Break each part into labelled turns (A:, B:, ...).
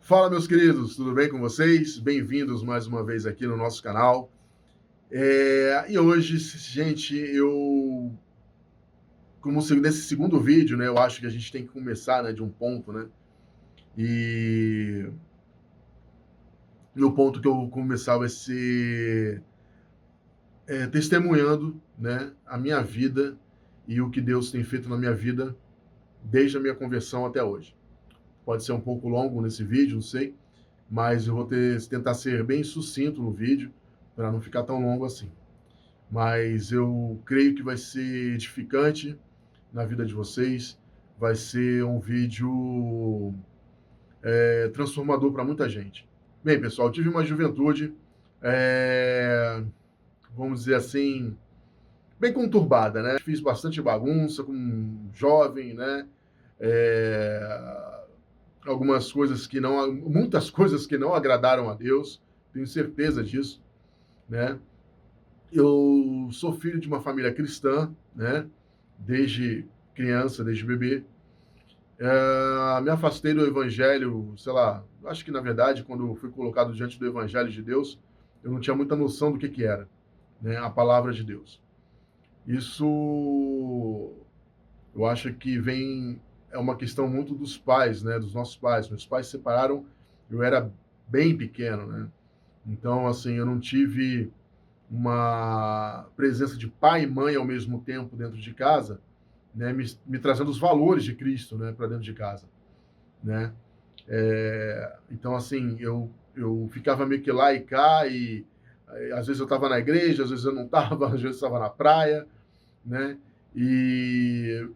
A: Fala, meus queridos, tudo bem com vocês? Bem-vindos mais uma vez aqui no nosso canal. E hoje, gente, nesse segundo vídeo, né, eu acho que a gente tem que começar, né, de um ponto, né? E o ponto que eu vou começar vai ser testemunhando, né, a minha vida e o que Deus tem feito na minha vida desde a minha conversão até hoje. Pode ser um pouco longo nesse vídeo, não sei, mas eu vou tentar ser bem sucinto no vídeo para não ficar tão longo assim. Mas eu creio que vai ser edificante na vida de vocês, vai ser um vídeo transformador para muita gente. Bem, pessoal, eu tive uma juventude, vamos dizer assim, bem conturbada, né? Fiz bastante bagunça com um jovem, né? Muitas coisas que não agradaram a Deus, tenho certeza disso, né? Eu sou filho de uma família cristã, né? Desde criança, desde bebê. Me afastei do evangelho, sei lá, acho que na verdade, quando eu fui colocado diante do evangelho de Deus, eu não tinha muita noção do que era, né? A palavra de Deus. Isso, eu acho que é uma questão muito dos pais, né? Dos nossos pais. Meus pais se separaram, eu era bem pequeno, né? Então, assim, eu não tive uma presença de pai e mãe ao mesmo tempo dentro de casa, né, me trazendo os valores de Cristo, né, para dentro de casa, né? Então, assim, eu ficava meio que lá e cá, e às vezes eu estava na igreja, às vezes eu não estava, às vezes estava na praia, né? E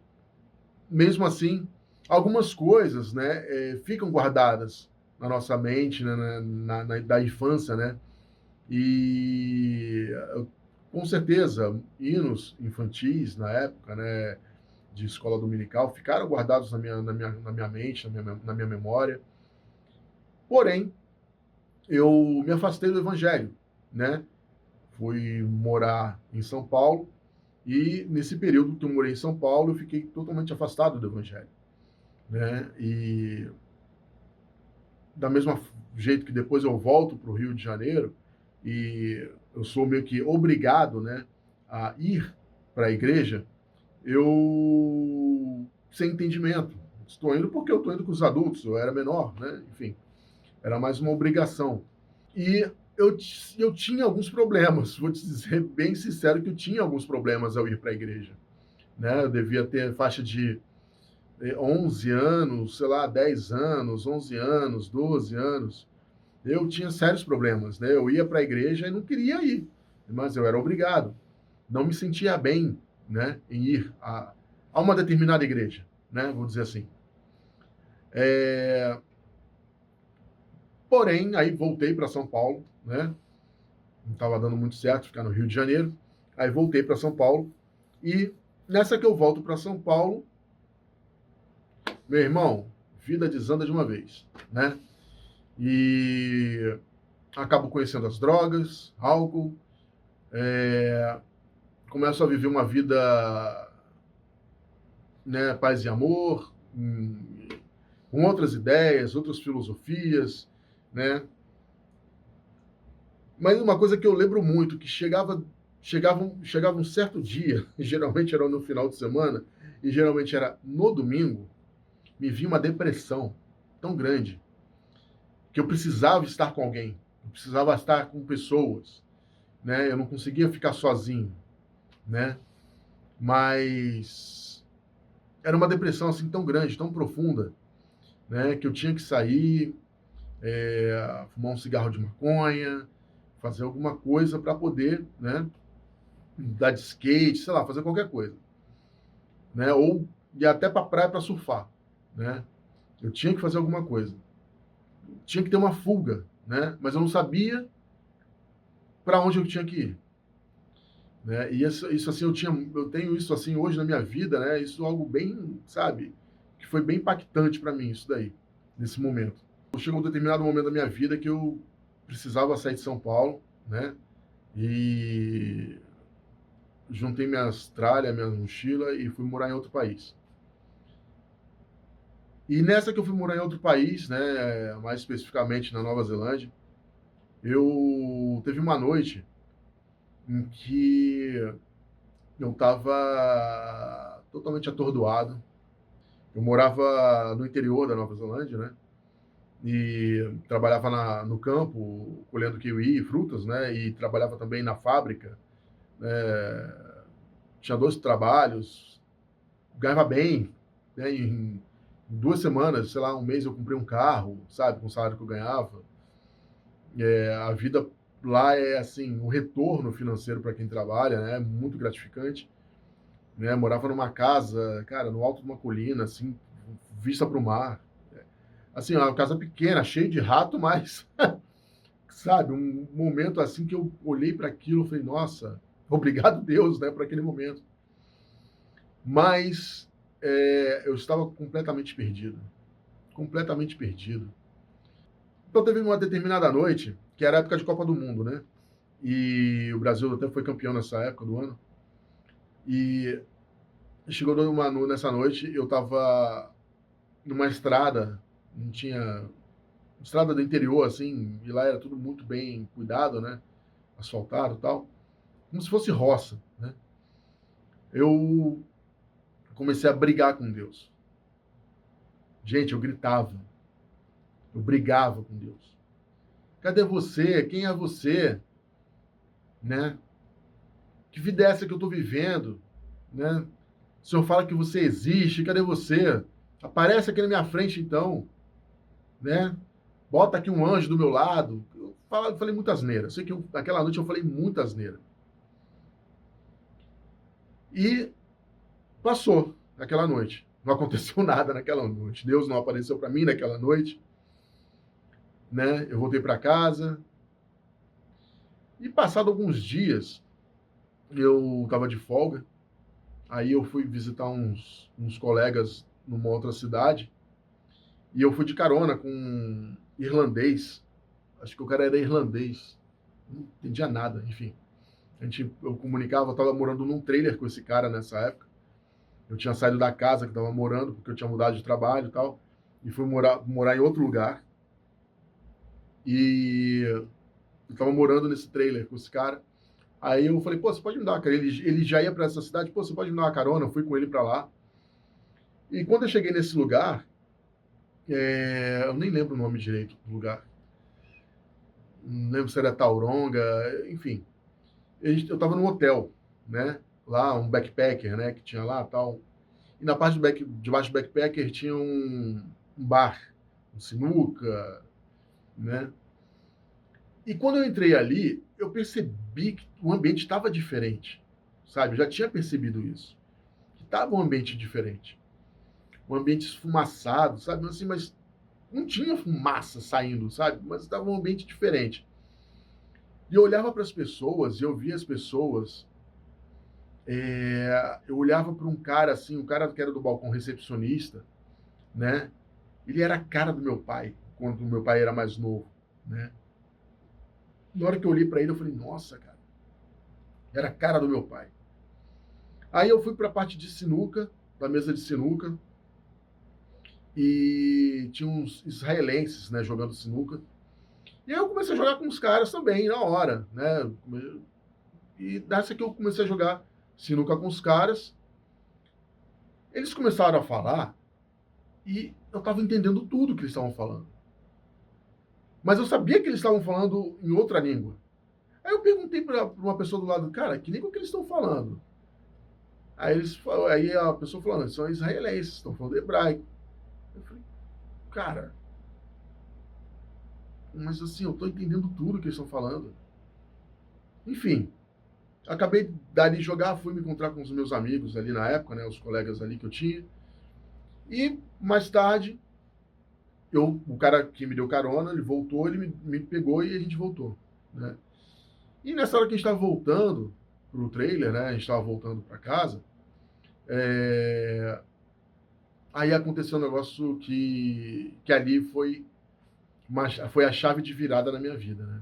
A: mesmo assim, algumas coisas, né, ficam guardadas na nossa mente, né, da infância, né? E com certeza, hinos infantis na época, né, de escola dominical, ficaram guardados na minha mente, na minha memória. Porém, eu me afastei do evangelho, né? Fui morar em São Paulo e nesse período que eu morei em São Paulo, eu fiquei totalmente afastado do evangelho, né? E da mesma jeito que depois eu volto para o Rio de Janeiro e eu sou meio que obrigado, né, a ir para a igreja, eu sem entendimento. Estou indo porque eu estou indo com os adultos, eu era menor, né? Enfim, era mais uma obrigação. E eu tinha alguns problemas, vou te dizer bem sincero que eu tinha alguns problemas ao ir para a igreja, né? Eu devia ter faixa de 11 anos, sei lá, 10 anos, 11 anos, 12 anos. Eu tinha sérios problemas, né? Eu ia para a igreja e não queria ir, mas eu era obrigado. Não me sentia bem, né, em ir a uma determinada igreja, né? Vou dizer assim. É... Porém, aí voltei para São Paulo, né? Não estava dando muito certo ficar no Rio de Janeiro. Aí voltei para São Paulo e nessa que eu volto para São Paulo, meu irmão, vida desanda de uma vez, né? E acabo conhecendo as drogas, álcool, começo a viver uma vida, né, paz e amor, com outras ideias, outras filosofias, né? Mas uma coisa que eu lembro muito, que chegava um certo dia, e geralmente era no final de semana, e geralmente era no domingo, me vinha uma depressão tão grande que eu precisava estar com alguém, eu precisava estar com pessoas, né? Eu não conseguia ficar sozinho, né? Mas era uma depressão assim tão grande, tão profunda, né? Que eu tinha que sair, fumar um cigarro de maconha, fazer alguma coisa para poder, né? Dar de skate, sei lá, fazer qualquer coisa, né? Ou ir até para a praia para surfar, né? Eu tinha que fazer alguma coisa, tinha que ter uma fuga, né? Mas eu não sabia para onde eu tinha que ir, né? E isso assim eu tenho isso assim hoje na minha vida, né? Isso é algo bem, sabe, que foi bem impactante para mim isso daí nesse momento. Chegou um determinado momento da minha vida que eu precisava sair de São Paulo, né? E juntei minhas tralhas, minha mochila e fui morar em outro país. E nessa que eu fui morar em outro país, né, mais especificamente na Nova Zelândia, eu teve uma noite em que eu estava totalmente atordoado. Eu morava no interior da Nova Zelândia, né? E trabalhava no campo, colhendo kiwi e frutas, né? E trabalhava também na fábrica, né? Tinha 2 trabalhos, ganhava bem, né? Em 2 semanas, sei lá, um mês eu comprei um carro, sabe? Com o salário que eu ganhava. A vida lá é assim, um retorno financeiro para quem trabalha, né? Muito gratificante, né? Morava numa casa, cara, no alto de uma colina, assim, vista para o mar. Assim, uma casa pequena, cheia de rato, mas, sabe, um momento assim que eu olhei para aquilo e falei, nossa, obrigado Deus, né, por aquele momento. Mas eu estava completamente perdido, completamente perdido. Então teve uma determinada noite, que era a época de Copa do Mundo, né? E o Brasil até foi campeão nessa época do ano. E chegou nessa noite, eu estava numa estrada, não tinha estrada do interior, assim, e lá era tudo muito bem cuidado, né? Asfaltado e tal, como se fosse roça, né? Eu comecei a brigar com Deus. Gente, eu gritava, eu brigava com Deus. Cadê você? Quem é você? Né? Que vida é essa que eu estou vivendo? Né? O senhor fala que você existe, cadê você? Aparece aqui na minha frente, então, né? Bota aqui um anjo do meu lado. Eu falei muita asneira. Sei que naquela noite eu falei muita asneira. E passou aquela noite. Não aconteceu nada naquela noite. Deus não apareceu para mim naquela noite, né? Eu voltei para casa e passado alguns dias eu estava de folga. Aí eu fui visitar uns colegas numa outra cidade e eu fui de carona com um irlandês. Acho que o cara era irlandês. Não entendia nada, enfim. Eu comunicava, eu estava morando num trailer com esse cara nessa época. Eu tinha saído da casa que estava morando, porque eu tinha mudado de trabalho e tal, e fui morar em outro lugar. E eu estava morando nesse trailer com esse cara. Aí eu falei, pô, você pode me dar uma carona? Ele já ia para essa cidade, pô, você pode me dar uma carona? Eu fui com ele para lá. E quando eu cheguei nesse lugar, eu nem lembro o nome direito do lugar. Não lembro se era Tauronga, enfim. Eu estava num hotel, né? Lá, um backpacker, né? Que tinha lá tal. E na parte debaixo do backpacker tinha um bar, um sinuca, né? E quando eu entrei ali, eu percebi que o ambiente estava diferente, sabe? Eu já tinha percebido isso, que estava um ambiente diferente, um ambiente esfumaçado, sabe? Assim, mas não tinha fumaça saindo, sabe? Mas estava um ambiente diferente. E eu olhava para as pessoas e eu via as pessoas. Eu olhava para um cara assim, o cara que era do balcão recepcionista, né? Ele era a cara do meu pai, quando o meu pai era mais novo, né? Na hora que eu olhei para ele, eu falei, nossa, cara, era a cara do meu pai. Aí eu fui para a parte de sinuca, da mesa de sinuca, e tinha uns israelenses, né, jogando sinuca. E aí eu comecei a jogar com os caras também, na hora, né? E dessa que eu comecei a jogar sinuca com os caras, eles começaram a falar e eu estava entendendo tudo que eles estavam falando. Mas eu sabia que eles estavam falando em outra língua. Aí eu perguntei para uma pessoa do lado, cara, que língua que eles estão falando? Aí a pessoa falando, eles são israelenses, estão falando hebraico. Eu falei, cara, mas assim, eu estou entendendo tudo que eles estão falando. Enfim, acabei dali jogar, fui me encontrar com os meus amigos ali na época, né, os colegas ali que eu tinha. E mais tarde, o cara que me deu carona, ele voltou, ele me pegou e a gente voltou, né? E nessa hora que a gente estava voltando pro trailer, né, a gente estava voltando para casa, aí aconteceu um negócio que ali foi a chave de virada na minha vida, né?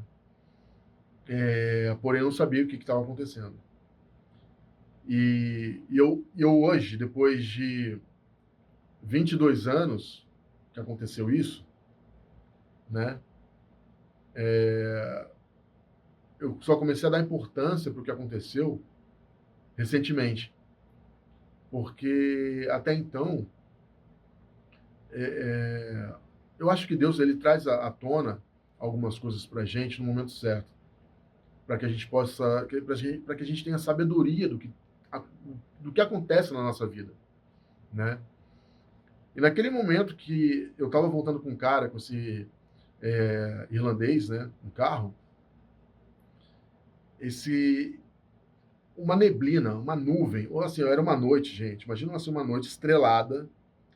A: Porém, eu não sabia o que estava acontecendo. E eu hoje, depois de 22 anos, que aconteceu isso, né, é, eu só comecei a dar importância para o que aconteceu recentemente, porque até então, é, eu acho que Deus ele traz à tona algumas coisas para a gente no momento certo, para que a gente possa, para que a gente tenha sabedoria do que acontece na nossa vida, né? E naquele momento que eu estava voltando com um cara, com esse irlandês, né, no carro, esse uma neblina, uma nuvem, ou assim, era uma noite, gente. Imagina assim, uma noite estrelada,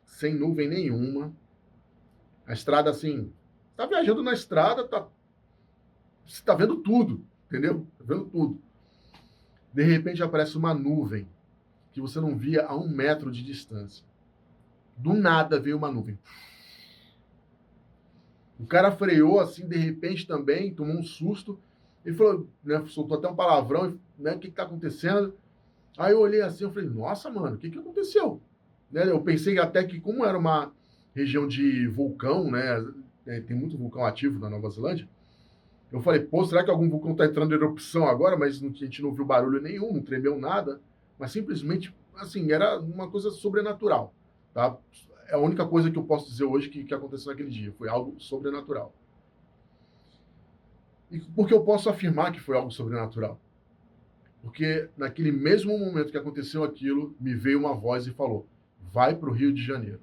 A: sem nuvem nenhuma. A estrada assim, tá viajando na estrada, você tá vendo tudo, entendeu? Tá vendo tudo. De repente aparece uma nuvem que você não via a 1 metro de distância. Do nada veio uma nuvem. O cara freou assim, de repente também, tomou um susto. Ele falou, né, soltou até um palavrão, né? O que tá acontecendo? Aí eu olhei assim, eu falei, nossa, mano, o que aconteceu? Né, eu pensei até que, como era uma região de vulcão, né? Tem muito vulcão ativo na Nova Zelândia. Eu falei, pô, será que algum vulcão está entrando em erupção agora? Mas a gente não viu barulho nenhum, não tremeu nada. Mas simplesmente, assim, era uma coisa sobrenatural, tá? É a única coisa que eu posso dizer hoje que aconteceu naquele dia. Foi algo sobrenatural. E por que eu posso afirmar que foi algo sobrenatural? Porque naquele mesmo momento que aconteceu aquilo, me veio uma voz e falou, vai para o Rio de Janeiro.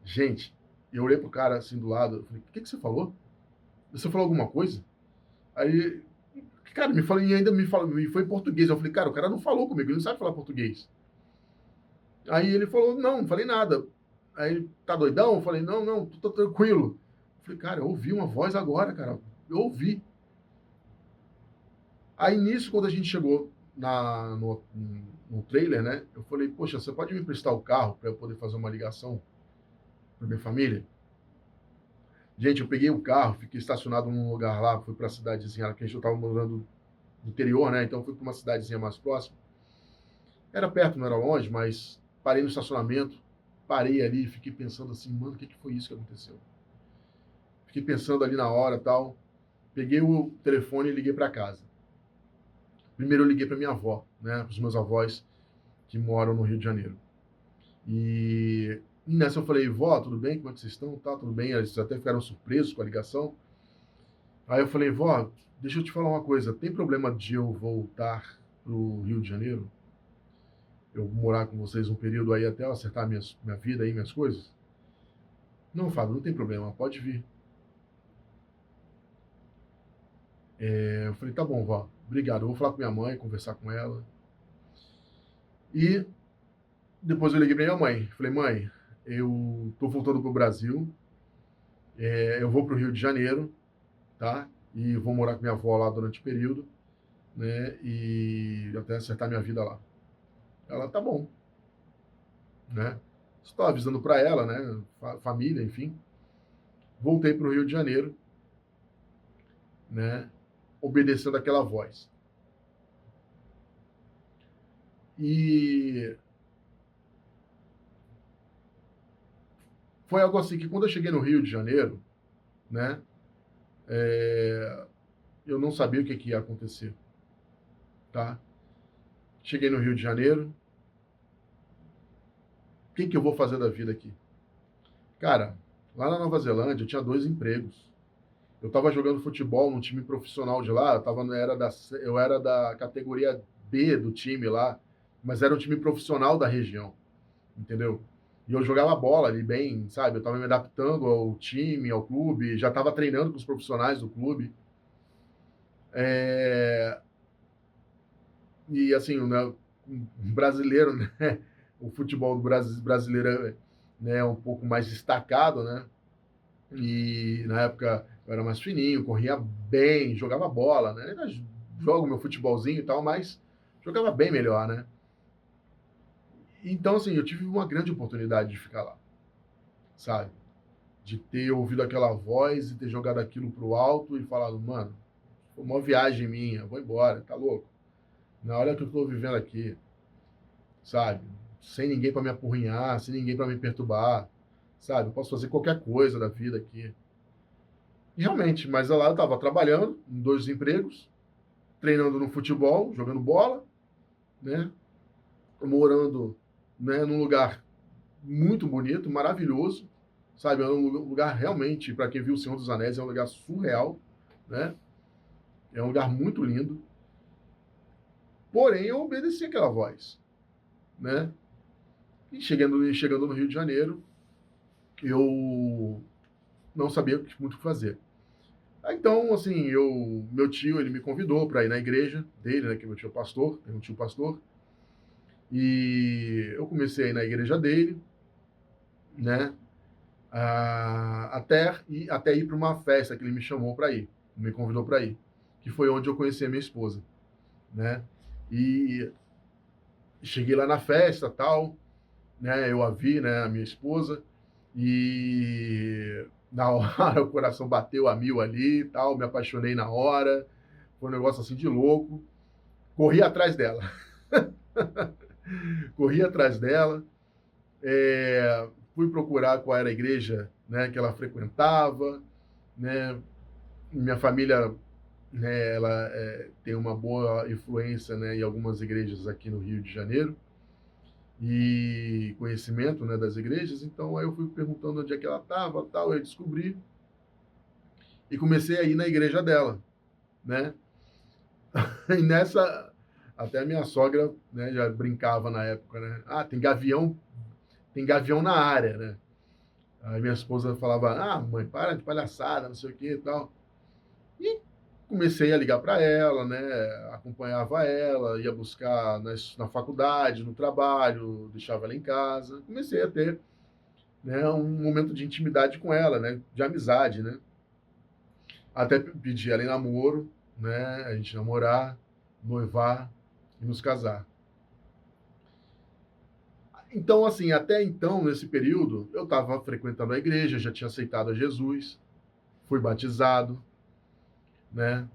A: Gente, eu olhei pro cara assim do lado, eu falei, o que você falou? Você falou alguma coisa? Aí, cara, me falou, e ainda me falou, me foi em português. Eu falei, cara, o cara não falou comigo, ele não sabe falar português. Aí ele falou, não falei nada. Aí ele, tá doidão? Eu falei, não, tô tranquilo. Eu falei, cara, eu ouvi uma voz agora, cara. Eu ouvi. Aí nisso, quando a gente chegou no trailer, né? Eu falei, poxa, você pode me emprestar o carro para eu poder fazer uma ligação para minha família? Gente, eu peguei o carro, fiquei estacionado num lugar lá, fui para a cidadezinha que a gente estava morando no interior, né? Então fui para uma cidadezinha mais próxima. Era perto, não era longe, mas parei no estacionamento, parei ali, fiquei pensando assim, mano, o que foi isso que aconteceu? Fiquei pensando ali na hora, tal. Peguei o telefone e liguei para casa. Primeiro eu liguei para minha avó, né? Para os meus avós que moram no Rio de Janeiro. E nessa eu falei, vó, tudo bem? Como é que vocês estão? Tá, tudo bem? Eles até ficaram surpresos com a ligação. Aí eu falei, vó, deixa eu te falar uma coisa, tem problema de eu voltar pro Rio de Janeiro? Eu morar com vocês um período aí até eu acertar minha vida aí, minhas coisas? Não, Fábio, não tem problema, pode vir. Eu falei, tá bom, vó, obrigado. Eu vou falar com minha mãe, conversar com ela. E depois eu liguei pra minha mãe. Falei, mãe, eu tô voltando pro Brasil, eu vou pro Rio de Janeiro, tá? E vou morar com minha avó lá durante o período, né? E até acertar minha vida lá. Ela, tá bom, né? Estou avisando para ela, né? Família, enfim. Voltei para o Rio de Janeiro, né? Obedecendo aquela voz. E foi algo assim que quando eu cheguei no Rio de Janeiro, né? Eu não sabia o que ia acontecer, tá? Cheguei no Rio de Janeiro, o que eu vou fazer da vida aqui? Cara, lá na Nova Zelândia eu tinha 2 empregos. Eu estava jogando futebol num time profissional de lá, eu era da categoria B do time lá, mas era um time profissional da região, entendeu? E eu jogava bola ali bem, sabe? Eu estava me adaptando ao time, ao clube, já estava treinando com os profissionais do clube. É... E assim, né, um brasileiro, né? O futebol do brasileiro, né, é um pouco mais destacado, né? E na época eu era mais fininho, corria bem, jogava bola, né? Ainda jogo meu futebolzinho e tal, mas jogava bem melhor, né? Então, assim, eu tive uma grande oportunidade de ficar lá, sabe? De ter ouvido aquela voz e ter jogado aquilo pro alto e falado, mano, foi uma viagem minha, vou embora, tá louco? Na hora que eu tô vivendo aqui, sabe? Sem ninguém para me apurrinhar, sem ninguém para me perturbar, sabe? Eu posso fazer qualquer coisa da vida aqui. E realmente, mas lá eu estava trabalhando em 2 empregos, treinando no futebol, jogando bola, né? Morando, né, num lugar muito bonito, maravilhoso, sabe? É um lugar realmente, para quem viu O Senhor dos Anéis, é um lugar surreal, né? É um lugar muito lindo. Porém, eu obedeci aquela voz, né? E chegando no Rio de Janeiro, eu não sabia muito o que fazer. Então, assim, meu tio, ele me convidou para ir na igreja dele, né? Que meu tio é pastor, tem um tio pastor. E eu comecei a ir na igreja dele, né? Até ir para uma festa que ele me chamou para ir, me convidou para ir, que foi onde eu conheci a minha esposa, né? E cheguei lá na festa, tal, né? Eu a vi, né? A minha esposa, e na hora o coração bateu a mil ali, tal, me apaixonei na hora, foi um negócio assim de louco. Corri atrás dela, corri atrás dela, fui procurar qual era a igreja, né, que ela frequentava, né? Minha família, né, ela tem uma boa influência, né, em algumas igrejas aqui no Rio de Janeiro e conhecimento, né, das igrejas. Então aí eu fui perguntando onde é que ela estava, tal, eu descobri e comecei a ir na igreja dela, né? E nessa até a minha sogra, né, já brincava na época, né? Ah, tem gavião na área, né? Aí minha esposa falava: "Ah, mãe, para de palhaçada, não sei o que e tal". E comecei a ligar para ela, né? Acompanhava ela, ia buscar na faculdade, no trabalho, deixava ela em casa. Comecei a ter, né, um momento de intimidade com ela, né? De amizade, né? Até pedi ela em namoro, né? A gente namorar, noivar e nos casar. Então, assim, até então, nesse período, eu estava frequentando a igreja, já tinha aceitado a Jesus, fui batizado, né?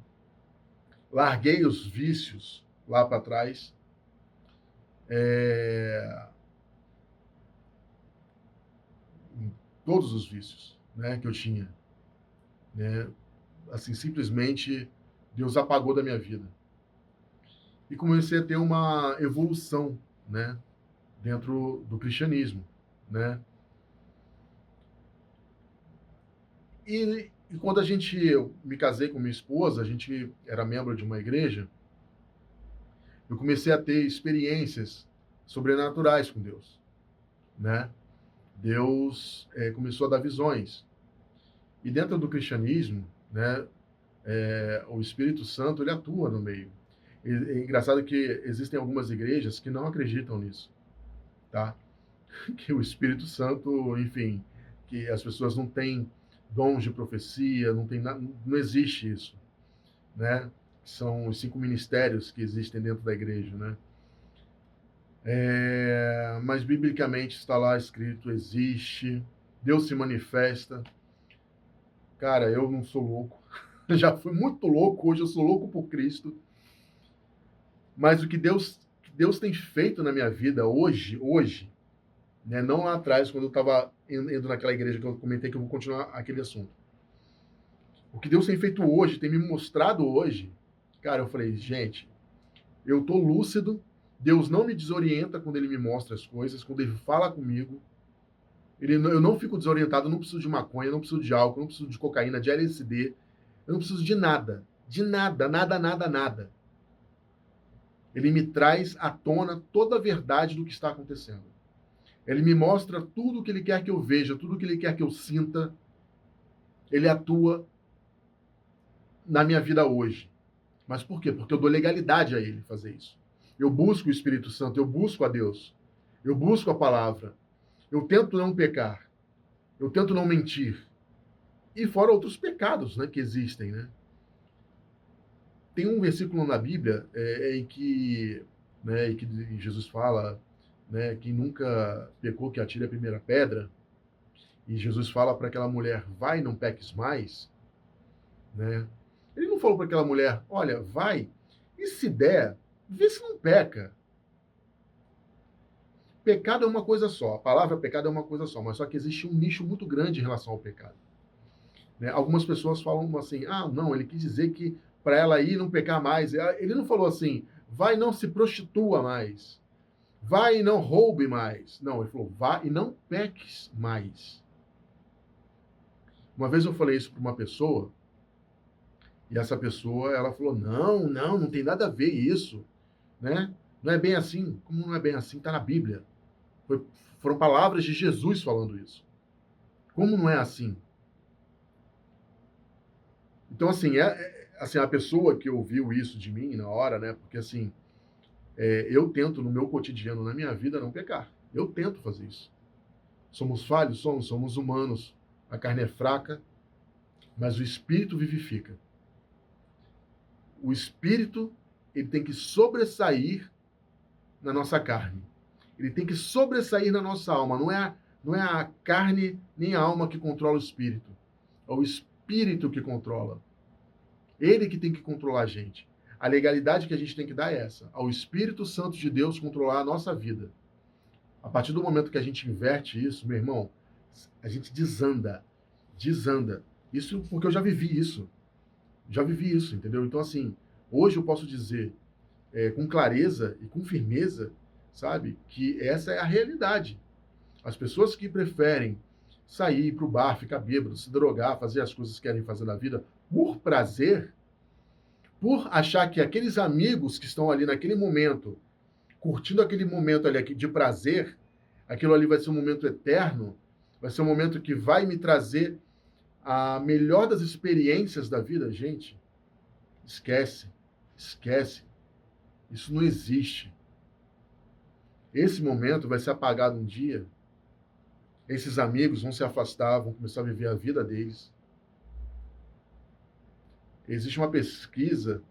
A: Larguei os vícios lá para trás, é, todos os vícios, né, que eu tinha, né? Assim, simplesmente Deus apagou da minha vida. E comecei a ter uma evolução, né, dentro do cristianismo, né? E quando eu me casei com minha esposa, a gente era membro de uma igreja, eu comecei a ter experiências sobrenaturais com Deus, né? Deus começou a dar visões. E dentro do cristianismo, né, o Espírito Santo ele atua no meio. E é engraçado que existem algumas igrejas que não acreditam nisso, tá? Que o Espírito Santo, enfim, que as pessoas não têm dons de profecia, não existe isso, né? São os 5 ministérios que existem dentro da igreja, né? Mas biblicamente está lá escrito, existe, Deus se manifesta. Cara, eu não sou louco, já fui muito louco, hoje eu sou louco por Cristo, mas o que Deus tem feito na minha vida hoje, né, não lá atrás, quando eu estava indo naquela igreja que eu comentei, que eu vou continuar aquele assunto. O que Deus tem feito hoje, tem me mostrado hoje, cara, eu falei, gente, eu tô lúcido, Deus não me desorienta quando Ele me mostra as coisas, quando Ele fala comigo, eu não fico desorientado, eu não preciso de maconha, eu não preciso de álcool, eu não preciso de cocaína, de LSD, eu não preciso de nada, nada, nada, nada. Ele me traz à tona toda a verdade do que está acontecendo. Ele me mostra tudo o que ele quer que eu veja, tudo o que ele quer que eu sinta. Ele atua na minha vida hoje. Mas por quê? Porque eu dou legalidade a ele fazer isso. Eu busco o Espírito Santo, eu busco a Deus. Eu busco a palavra. Eu tento não pecar. Eu tento não mentir. E fora outros pecados, né, que existem, né? Tem um versículo na Bíblia em que, né, em que Jesus fala, né, quem nunca pecou que atire a primeira pedra, e Jesus fala para aquela mulher, vai, não peques mais, né? Ele não falou para aquela mulher, olha, vai, e se der, vê se não peca. pecado é uma coisa só, a palavra pecado é uma coisa só, mas só que existe um nicho muito grande em relação ao pecado. Né? Algumas pessoas falam assim, não, ele quis dizer que para ela ir não pecar mais. Ele não falou assim, vai e não se prostitua mais, vai e não roube mais. Não, ele falou, vá e não peques mais. Uma vez eu falei isso para uma pessoa, e essa pessoa, ela falou, não tem nada a ver isso, né? Não é bem assim. Como não é bem assim? Está na Bíblia. Foram palavras de Jesus falando isso. Como não é assim? Então, assim, assim, a pessoa que ouviu isso de mim na hora, né? Porque, assim, eu tento, no meu cotidiano, na minha vida, não pecar. Eu tento fazer isso. Somos falhos? Somos humanos. A carne é fraca, mas o Espírito vivifica. O Espírito, ele tem que sobressair na nossa carne. Ele tem que sobressair na nossa alma. Não é a carne nem a alma que controla o Espírito. É o Espírito que controla. Ele que tem que controlar a gente. A legalidade que a gente tem que dar é essa. Ao Espírito Santo de Deus controlar a nossa vida. A partir do momento que a gente inverte isso, meu irmão, a gente desanda. Desanda. Isso porque eu já vivi isso. Já vivi isso, entendeu? Então, assim, hoje eu posso dizer com clareza e com firmeza, sabe, que essa é a realidade. As pessoas que preferem sair para o bar, ficar bêbado, se drogar, fazer as coisas que querem fazer na vida por prazer, por achar que aqueles amigos que estão ali naquele momento, curtindo aquele momento ali de prazer, aquilo ali vai ser um momento eterno, vai ser um momento que vai me trazer a melhor das experiências da vida. Gente, esquece. Isso não existe. Esse momento vai ser apagado um dia. Esses amigos vão se afastar, vão começar a viver a vida deles. Existe uma pesquisa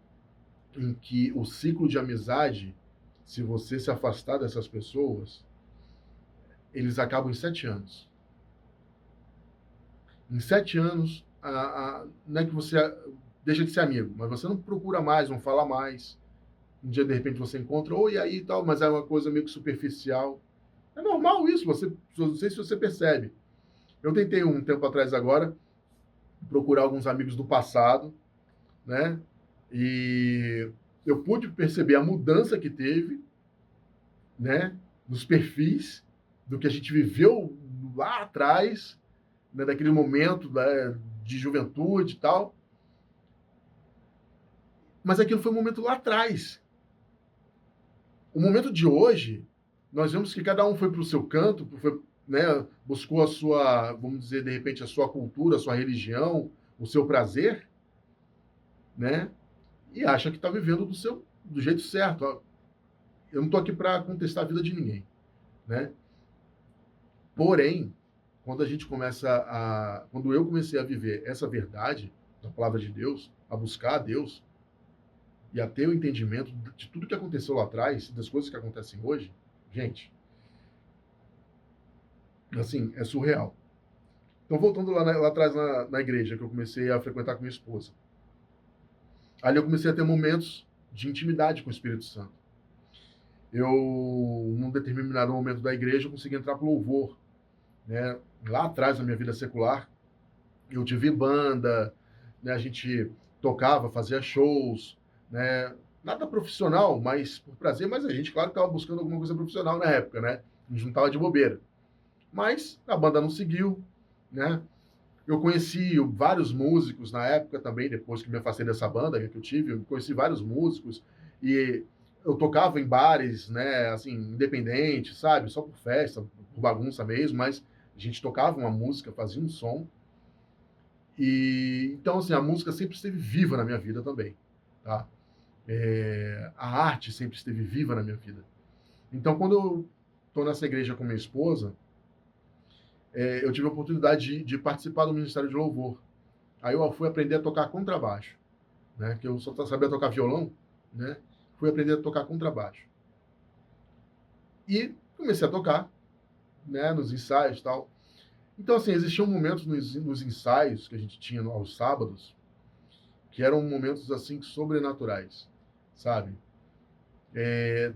A: em que o ciclo de amizade, se você se afastar dessas pessoas, eles acabam em 7 anos. Em 7 anos, não é que você deixa de ser amigo, mas você não procura mais, não fala mais. Um dia, de repente, você encontra, oi, aí e tal, mas é uma coisa meio que superficial. É normal isso, não sei se você percebe. Eu tentei um tempo atrás agora procurar alguns amigos do passado, né? E eu pude perceber a mudança que teve, né? Nos perfis do que a gente viveu lá atrás, né? Daquele momento de juventude e tal. Mas aquilo foi um momento lá atrás. O momento de hoje, nós vemos que cada um foi para o seu canto, né, buscou a sua, vamos dizer, de repente, a sua cultura, a sua religião, o seu prazer, né? E acha que está vivendo do jeito certo. Eu não estou aqui para contestar a vida de ninguém, né? Porém, quando eu comecei a viver essa verdade da palavra de Deus, a buscar a Deus e a ter o entendimento de tudo que aconteceu lá atrás, das coisas que acontecem hoje, gente, assim, é surreal. Então, voltando lá atrás na igreja, que eu comecei a frequentar com minha esposa. Ali eu comecei a ter momentos de intimidade com o Espírito Santo. Num determinado momento da igreja, eu consegui entrar para o louvor. Né? Lá atrás, na minha vida secular, eu tive banda, né? A gente tocava, fazia shows, né? Nada profissional, mas por prazer, mas a gente, claro, estava buscando alguma coisa profissional na época, né? A gente não estava de bobeira. Mas a banda não seguiu, né? Eu conheci vários músicos na época também, depois que me afastei dessa banda que eu tive, eu conheci vários músicos e eu tocava em bares, né, assim, independente, sabe? Só por festa, por bagunça mesmo, mas a gente tocava uma música, fazia um som. E então, assim, a música sempre esteve viva na minha vida também, tá? A arte sempre esteve viva na minha vida. Então, quando eu estou nessa igreja com minha esposa, eu tive a oportunidade de participar do Ministério de Louvor. Aí eu fui aprender a tocar contrabaixo, né? Que eu só sabia tocar violão, né? Fui aprender a tocar contrabaixo. E comecei a tocar, né? Nos ensaios e tal. Então, assim, existiam momentos nos ensaios que a gente tinha aos sábados que eram momentos, assim, sobrenaturais, sabe?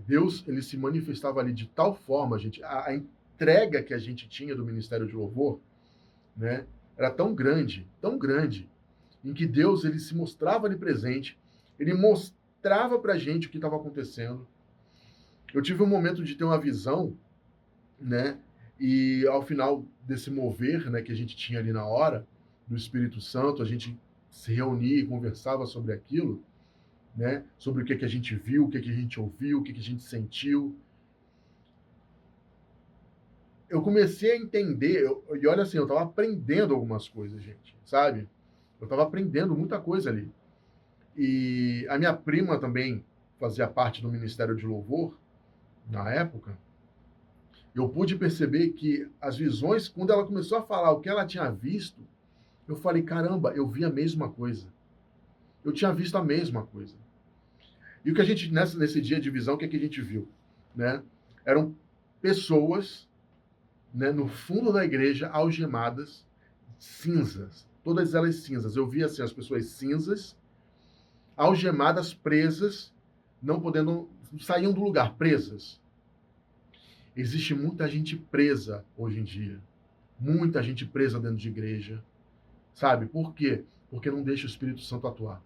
A: Deus, ele se manifestava ali de tal forma, gente, a entrega que a gente tinha do ministério de louvor, né, era tão grande, em que Deus, ele se mostrava ali presente, ele mostrava pra gente o que estava acontecendo. Eu tive um momento de ter uma visão, né, e ao final desse mover, né, que a gente tinha ali na hora, do Espírito Santo, a gente se reunia e conversava sobre aquilo, né, sobre o que a gente viu, o que a gente ouviu, o que a gente sentiu. Eu comecei a entender, e olha assim, eu estava aprendendo algumas coisas, gente, sabe? Eu estava aprendendo muita coisa ali. E a minha prima também fazia parte do Ministério de Louvor, na época. Eu pude perceber que as visões, quando ela começou a falar o que ela tinha visto, eu falei, caramba, eu vi a mesma coisa. Eu tinha visto a mesma coisa. E o que a gente, nesse dia de visão, o que a gente viu? Né? Eram pessoas, né, no fundo da igreja, algemadas, cinzas. Todas elas cinzas. Eu vi assim, as pessoas cinzas, algemadas, presas, não podendo, saíam do lugar, presas. Existe muita gente presa hoje em dia. Muita gente presa dentro de igreja. Sabe? Por quê? Porque não deixa o Espírito Santo atuar.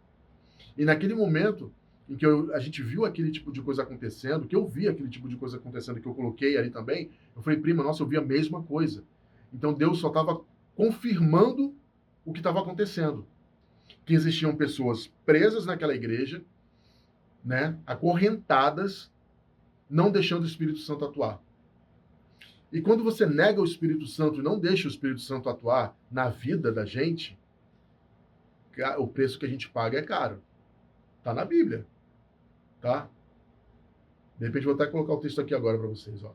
A: E naquele momento em que a gente viu aquele tipo de coisa acontecendo, que eu vi aquele tipo de coisa acontecendo, que eu coloquei ali também, eu falei, prima, nossa, eu vi a mesma coisa. Então Deus só estava confirmando o que estava acontecendo. Que existiam pessoas presas naquela igreja, né, acorrentadas, não deixando o Espírito Santo atuar. E quando você nega o Espírito Santo e não deixa o Espírito Santo atuar na vida da gente, o preço que a gente paga é caro. Tá na Bíblia. Tá? De repente vou até colocar o texto aqui agora para vocês. Ó.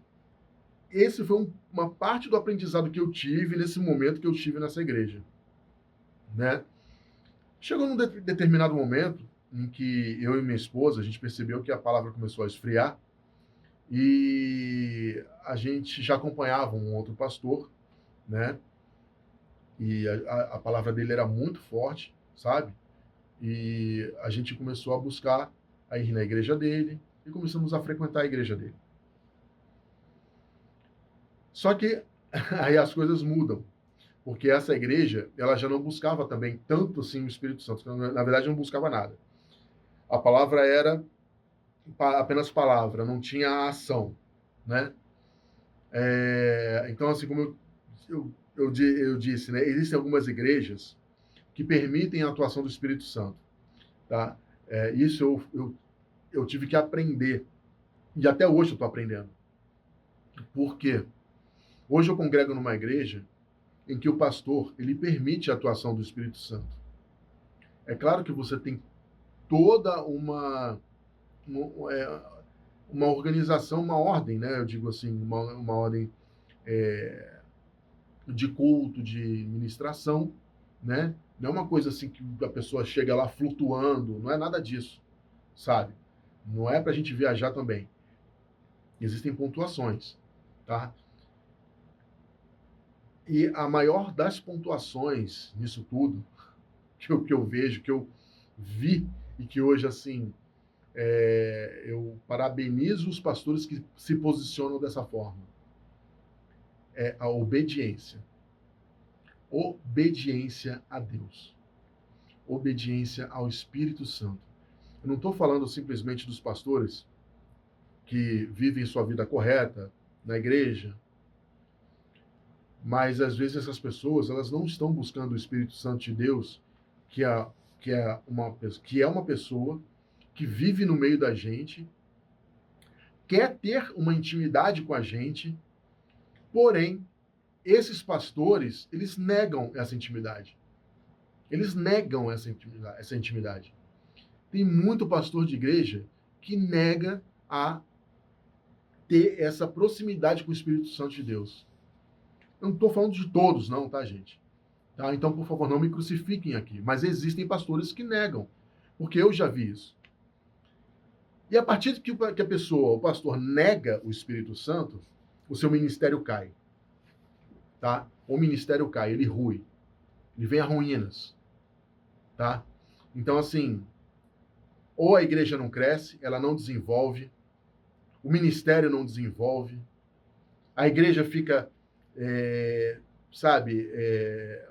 A: Esse foi uma parte do aprendizado que eu tive nesse momento que eu tive nessa igreja. Né? Chegou num determinado momento em que eu e minha esposa, a gente percebeu que a palavra começou a esfriar e a gente já acompanhava um outro pastor, né? E a palavra dele era muito forte, sabe? E a gente começou a buscar a ir na igreja dele e começamos a frequentar a igreja dele. Só que aí as coisas mudam, porque essa igreja, ela já não buscava também tanto assim o Espírito Santo, na verdade não buscava nada. A palavra era apenas palavra, não tinha ação, né? Então, assim, como eu disse, né, existem algumas igrejas que permitem a atuação do Espírito Santo, tá? Isso eu tive que aprender, e até hoje eu estou aprendendo. Por quê? Hoje eu congrego numa igreja em que o pastor, ele permite a atuação do Espírito Santo. É claro que você tem toda uma organização, uma ordem, né? Eu digo assim, uma ordem de culto, de ministração, né? Não é uma coisa assim que a pessoa chega lá flutuando, não é nada disso, sabe? Não é para a gente viajar também. Existem pontuações, tá? E a maior das pontuações nisso tudo, que eu vejo, que eu vi, e que hoje, assim, eu parabenizo os pastores que se posicionam dessa forma, é a obediência. Obediência a Deus. Obediência ao Espírito Santo. Eu não estou falando simplesmente dos pastores que vivem sua vida correta na igreja, mas às vezes essas pessoas, elas não estão buscando o Espírito Santo de Deus, que é uma pessoa que vive no meio da gente, quer ter uma intimidade com a gente, porém, esses pastores, eles negam essa intimidade. Eles negam essa intimidade. Tem muito pastor de igreja que nega a ter essa proximidade com o Espírito Santo de Deus. Eu não estou falando de todos, não, tá, gente? Tá? Então, por favor, não me crucifiquem aqui. Mas existem pastores que negam, porque eu já vi isso. E a partir que a pessoa, o pastor, nega o Espírito Santo, o seu ministério cai. Tá? O ministério cai, ele rui. Ele vem a ruínas. Tá? Então, assim, ou a igreja não cresce, ela não desenvolve, o ministério não desenvolve, a igreja fica, sabe,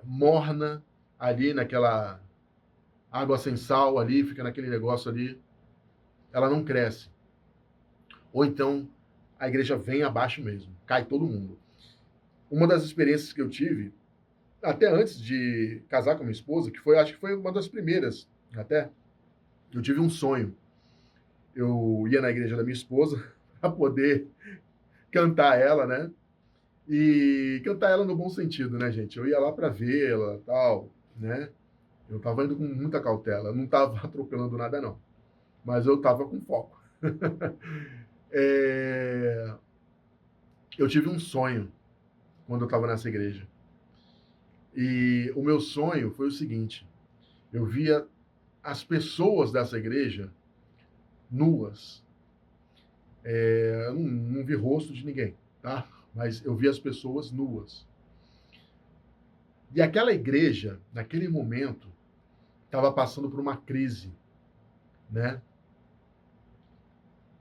A: morna ali naquela água sem sal ali, fica naquele negócio ali, ela não cresce. Ou então a igreja vem abaixo mesmo, cai todo mundo. Uma das experiências que eu tive, até antes de casar com a minha esposa, que foi, acho que foi uma das primeiras até, eu tive um sonho. Eu ia na igreja da minha esposa para poder cantar ela, né? E cantar ela no bom sentido, né, gente? Eu ia lá para vê-la, tal, né? Eu tava indo com muita cautela, não tava atropelando nada, não. Mas eu tava com foco. É... Eu tive um sonho quando eu estava nessa igreja. E o meu sonho foi o seguinte: eu via as pessoas dessa igreja nuas. Eu não vi rosto de ninguém, tá? Mas eu vi as pessoas nuas. E aquela igreja, naquele momento, estava passando por uma crise, né?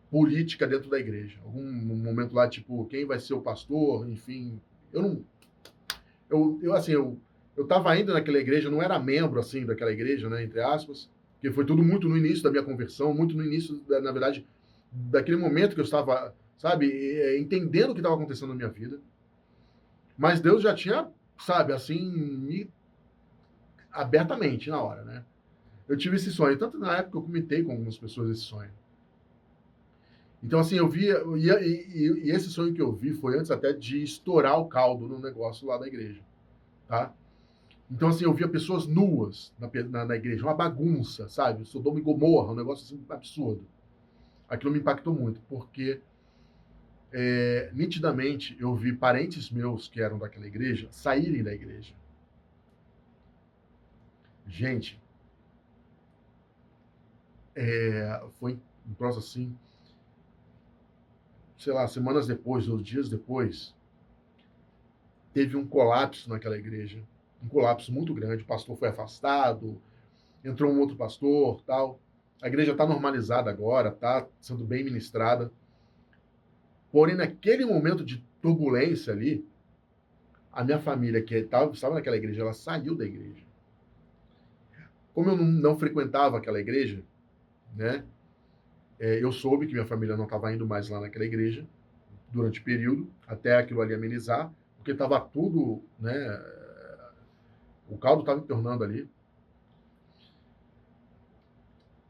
A: Política dentro da igreja. Algum momento lá, tipo, quem vai ser o pastor, enfim. Eu não. Eu estava indo naquela igreja, eu não era membro, assim, daquela igreja, né? Entre aspas, porque foi tudo muito no início da minha conversão, muito no início, na verdade, daquele momento que eu estava, sabe, entendendo o que estava acontecendo na minha vida. Mas Deus já tinha, sabe, assim, me abertamente na hora, né? Eu tive esse sonho, tanto na época eu comentei com algumas pessoas esse sonho. Então, assim, eu via, e esse sonho que eu vi foi antes até de estourar o caldo no negócio lá da igreja, tá? Então, assim, eu via pessoas nuas na igreja, uma bagunça, sabe? Sodoma e Gomorra, um negócio assim, absurdo. Aquilo me impactou muito, porque nitidamente eu vi parentes meus que eram daquela igreja saírem da igreja. Gente, foi um troço assim, sei lá, semanas depois, ou dias depois, teve um colapso naquela igreja. Um colapso muito grande, o pastor foi afastado, entrou um outro pastor, tal. A igreja está normalizada agora, está sendo bem ministrada. Porém, naquele momento de turbulência ali, a minha família, que estava naquela igreja, ela saiu da igreja. Como eu não frequentava aquela igreja, né, eu soube que minha família não estava indo mais lá naquela igreja durante o período, até aquilo ali amenizar, porque estava tudo, né, o caldo estava tornando ali.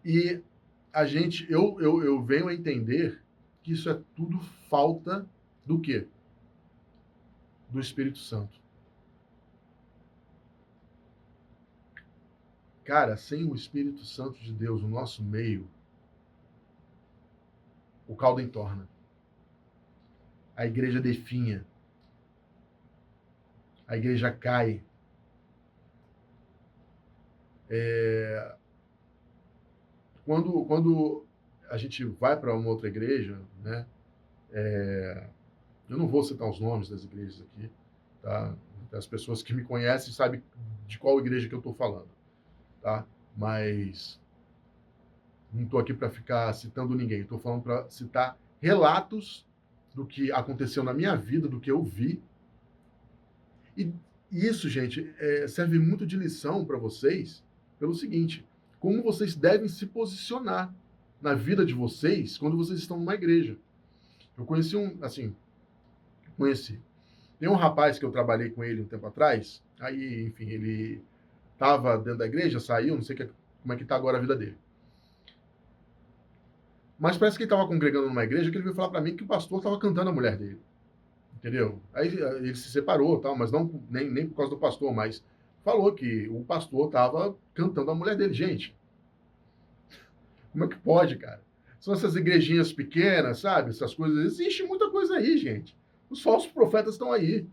A: E eu venho a entender que isso é tudo falta do quê? Do Espírito Santo. Cara, sem o Espírito Santo de Deus no nosso meio, o caldo entorna. A igreja definha. A igreja cai. Quando a gente vai para uma outra igreja, né? Eu não vou citar os nomes das igrejas aqui, tá? As pessoas que me conhecem sabem de qual igreja que eu estou falando, tá? Mas não estou aqui para ficar citando ninguém. Estou falando para citar relatos do que aconteceu na minha vida, do que eu vi. E isso, gente, serve muito de lição para vocês, pelo seguinte: como vocês devem se posicionar na vida de vocês quando vocês estão numa igreja. Eu conheci. Tem um rapaz que eu trabalhei com ele um tempo atrás, aí, enfim, ele estava dentro da igreja, saiu, não sei como é que está agora a vida dele. Mas parece que ele estava congregando numa igreja que ele veio falar para mim que o pastor estava cantando a mulher dele. Entendeu? Aí ele se separou, tal, mas não nem por causa do pastor, mas falou que o pastor estava cantando a mulher dele. Gente, como é que pode, cara? São essas igrejinhas pequenas, sabe? Essas coisas. Existe muita coisa aí, gente. Os falsos profetas estão aí.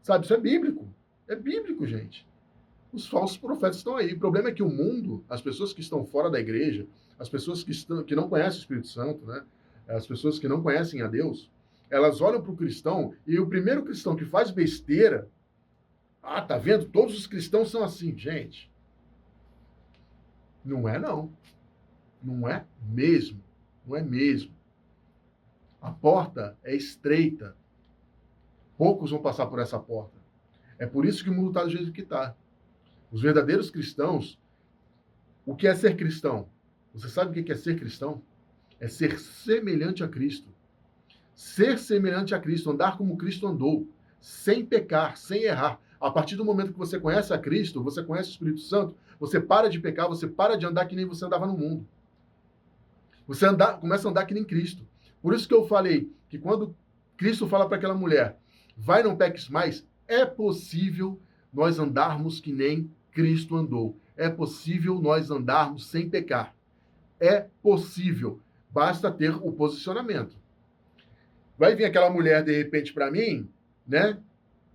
A: Sabe? Isso é bíblico. É bíblico, gente. Os falsos profetas estão aí. O problema é que o mundo, as pessoas que estão fora da igreja, as pessoas que não conhecem o Espírito Santo, né? As pessoas que não conhecem a Deus, elas olham para o cristão e o primeiro cristão que faz besteira, tá vendo? Todos os cristãos são assim, gente. Não é não. Não é mesmo. Não é mesmo. A porta é estreita. Poucos vão passar por essa porta. É por isso que o mundo está do jeito que está. Os verdadeiros cristãos, o que é ser cristão? Você sabe o que é ser cristão? É ser semelhante a Cristo. Ser semelhante a Cristo, andar como Cristo andou, sem pecar, sem errar. A partir do momento que você conhece a Cristo, você conhece o Espírito Santo, você para de pecar, você para de andar que nem você andava no mundo. Você começa a andar que nem Cristo. Por isso que eu falei que quando Cristo fala para aquela mulher, vai, não peques mais, é possível nós andarmos que nem Cristo andou. É possível nós andarmos sem pecar. É possível. Basta ter o posicionamento. Vai vir aquela mulher, de repente, para mim, né?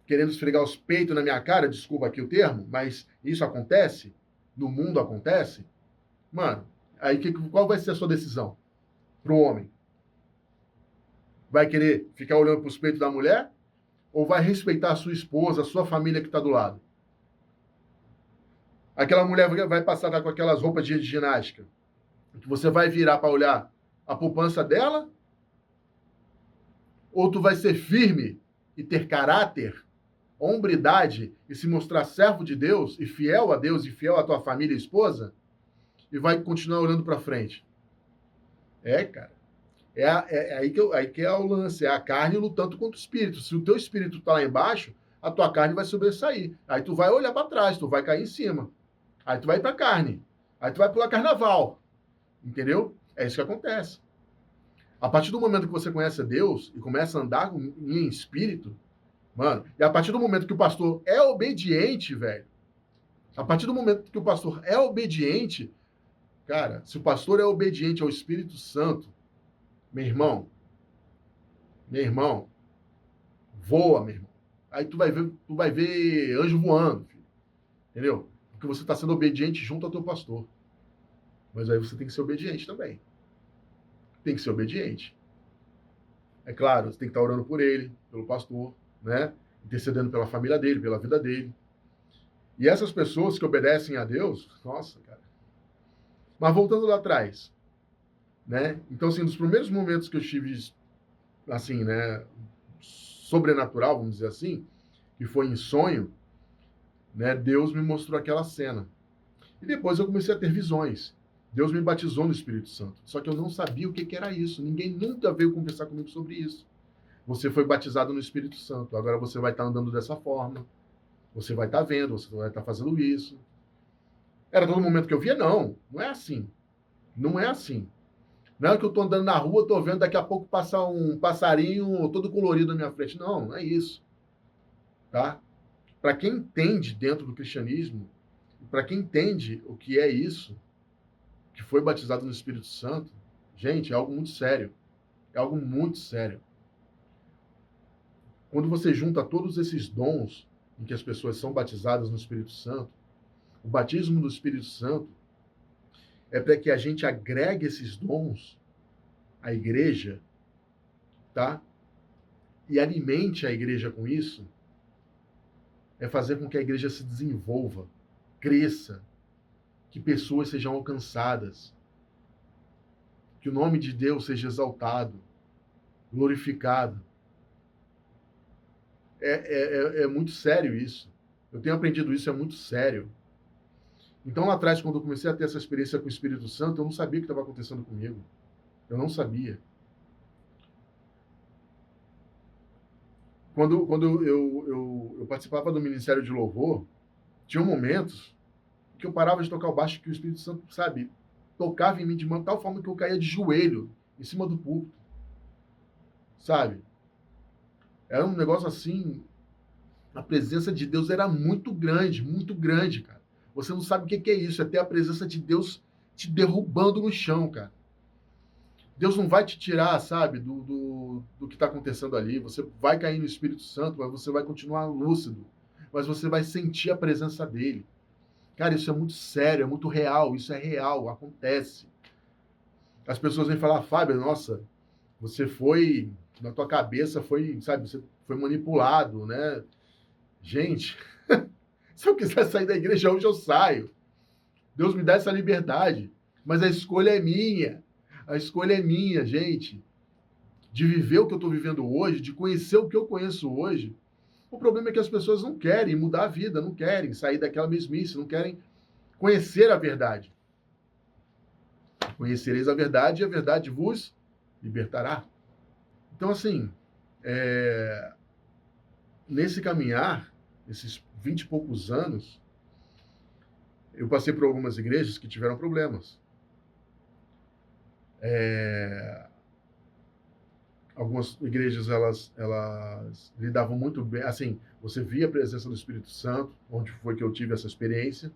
A: Querendo esfregar os peitos na minha cara, desculpa aqui o termo, mas isso acontece, no mundo acontece. Mano, aí qual vai ser a sua decisão pro homem? Vai querer ficar olhando para os peitos da mulher? Ou vai respeitar a sua esposa, a sua família que está do lado? Aquela mulher vai passar com aquelas roupas de ginástica, que você vai virar para olhar a poupança dela? Ou tu vai ser firme e ter caráter, hombridade e se mostrar servo de Deus e fiel a Deus e fiel à tua família e esposa? E vai continuar olhando para frente? Cara. Aí que é o lance. É a carne lutando contra o espírito. Se o teu espírito está lá embaixo, a tua carne vai sobressair. Aí tu vai olhar para trás, tu vai cair em cima. Aí tu vai para a carne. Aí tu vai pular carnaval. Entendeu? É isso que acontece. A partir do momento que você conhece a Deus e começa a andar em espírito, mano, e a partir do momento que o pastor é obediente, velho, a partir do momento que o pastor é obediente, cara, se o pastor é obediente ao Espírito Santo, meu irmão, voa, meu irmão. Aí tu vai ver anjo voando, filho. Entendeu? Porque você está sendo obediente junto ao teu pastor. Mas aí você tem que ser obediente também. Tem que ser obediente. É claro, você tem que estar orando por ele, pelo pastor, né? Intercedendo pela família dele, pela vida dele. E essas pessoas que obedecem a Deus, nossa, cara. Mas voltando lá atrás, né? Então, assim, nos primeiros momentos que eu tive, assim, né, sobrenatural, vamos dizer assim, que foi em sonho, né, Deus me mostrou aquela cena. E depois eu comecei a ter visões. Deus me batizou no Espírito Santo. Só que eu não sabia o que era isso. Ninguém nunca veio conversar comigo sobre isso. Você foi batizado no Espírito Santo. Agora você vai estar andando dessa forma. Você vai estar vendo, você vai estar fazendo isso. Era todo momento que eu via? Não. Não é assim. Não é assim. Não é que eu estou andando na rua, estou vendo, daqui a pouco passar um passarinho todo colorido na minha frente. Não, não é isso. Tá? Para quem entende dentro do cristianismo, para quem entende o que é isso, que foi batizado no Espírito Santo, gente, é algo muito sério. É algo muito sério. Quando você junta todos esses dons em que as pessoas são batizadas no Espírito Santo, o batismo do Espírito Santo é para que a gente agregue esses dons à igreja, tá? E alimente a igreja com isso, é fazer com que a igreja se desenvolva, cresça, que pessoas sejam alcançadas, que o nome de Deus seja exaltado, glorificado. É muito sério isso. Eu tenho aprendido isso, é muito sério. Então, lá atrás, quando eu comecei a ter essa experiência com o Espírito Santo, eu não sabia o que estava acontecendo comigo. Eu não sabia. Quando eu participava do Ministério de Louvor, tinha momentos que eu parava de tocar o baixo, que o Espírito Santo, sabe, tocava em mim de uma tal forma que eu caía de joelho em cima do púlpito, sabe? Era um negócio assim, a presença de Deus era muito grande, cara. Você não sabe o que é isso, é ter a presença de Deus te derrubando no chão, cara. Deus não vai te tirar, sabe, do que está acontecendo ali. Você vai cair no Espírito Santo, mas você vai continuar lúcido. Mas você vai sentir a presença dele. Cara, isso é muito sério, é muito real, isso é real, acontece. As pessoas vêm falar, Fábio, nossa, você foi, na tua cabeça foi, sabe, você foi manipulado, né? Gente, se eu quiser sair da igreja hoje, eu saio. Deus me dá essa liberdade, mas a escolha é minha. A escolha é minha, gente. de viver o que eu estou vivendo hoje, de conhecer o que eu conheço hoje. O problema é que as pessoas não querem mudar a vida, não querem sair daquela mesmice, não querem conhecer a verdade. Conhecereis a verdade e a verdade vos libertará. Então, assim, nesse caminhar, esses 20 e poucos anos, eu passei por algumas igrejas que tiveram problemas. Algumas igrejas, elas lidavam muito bem, assim, você via a presença do Espírito Santo, onde foi que eu tive essa experiência.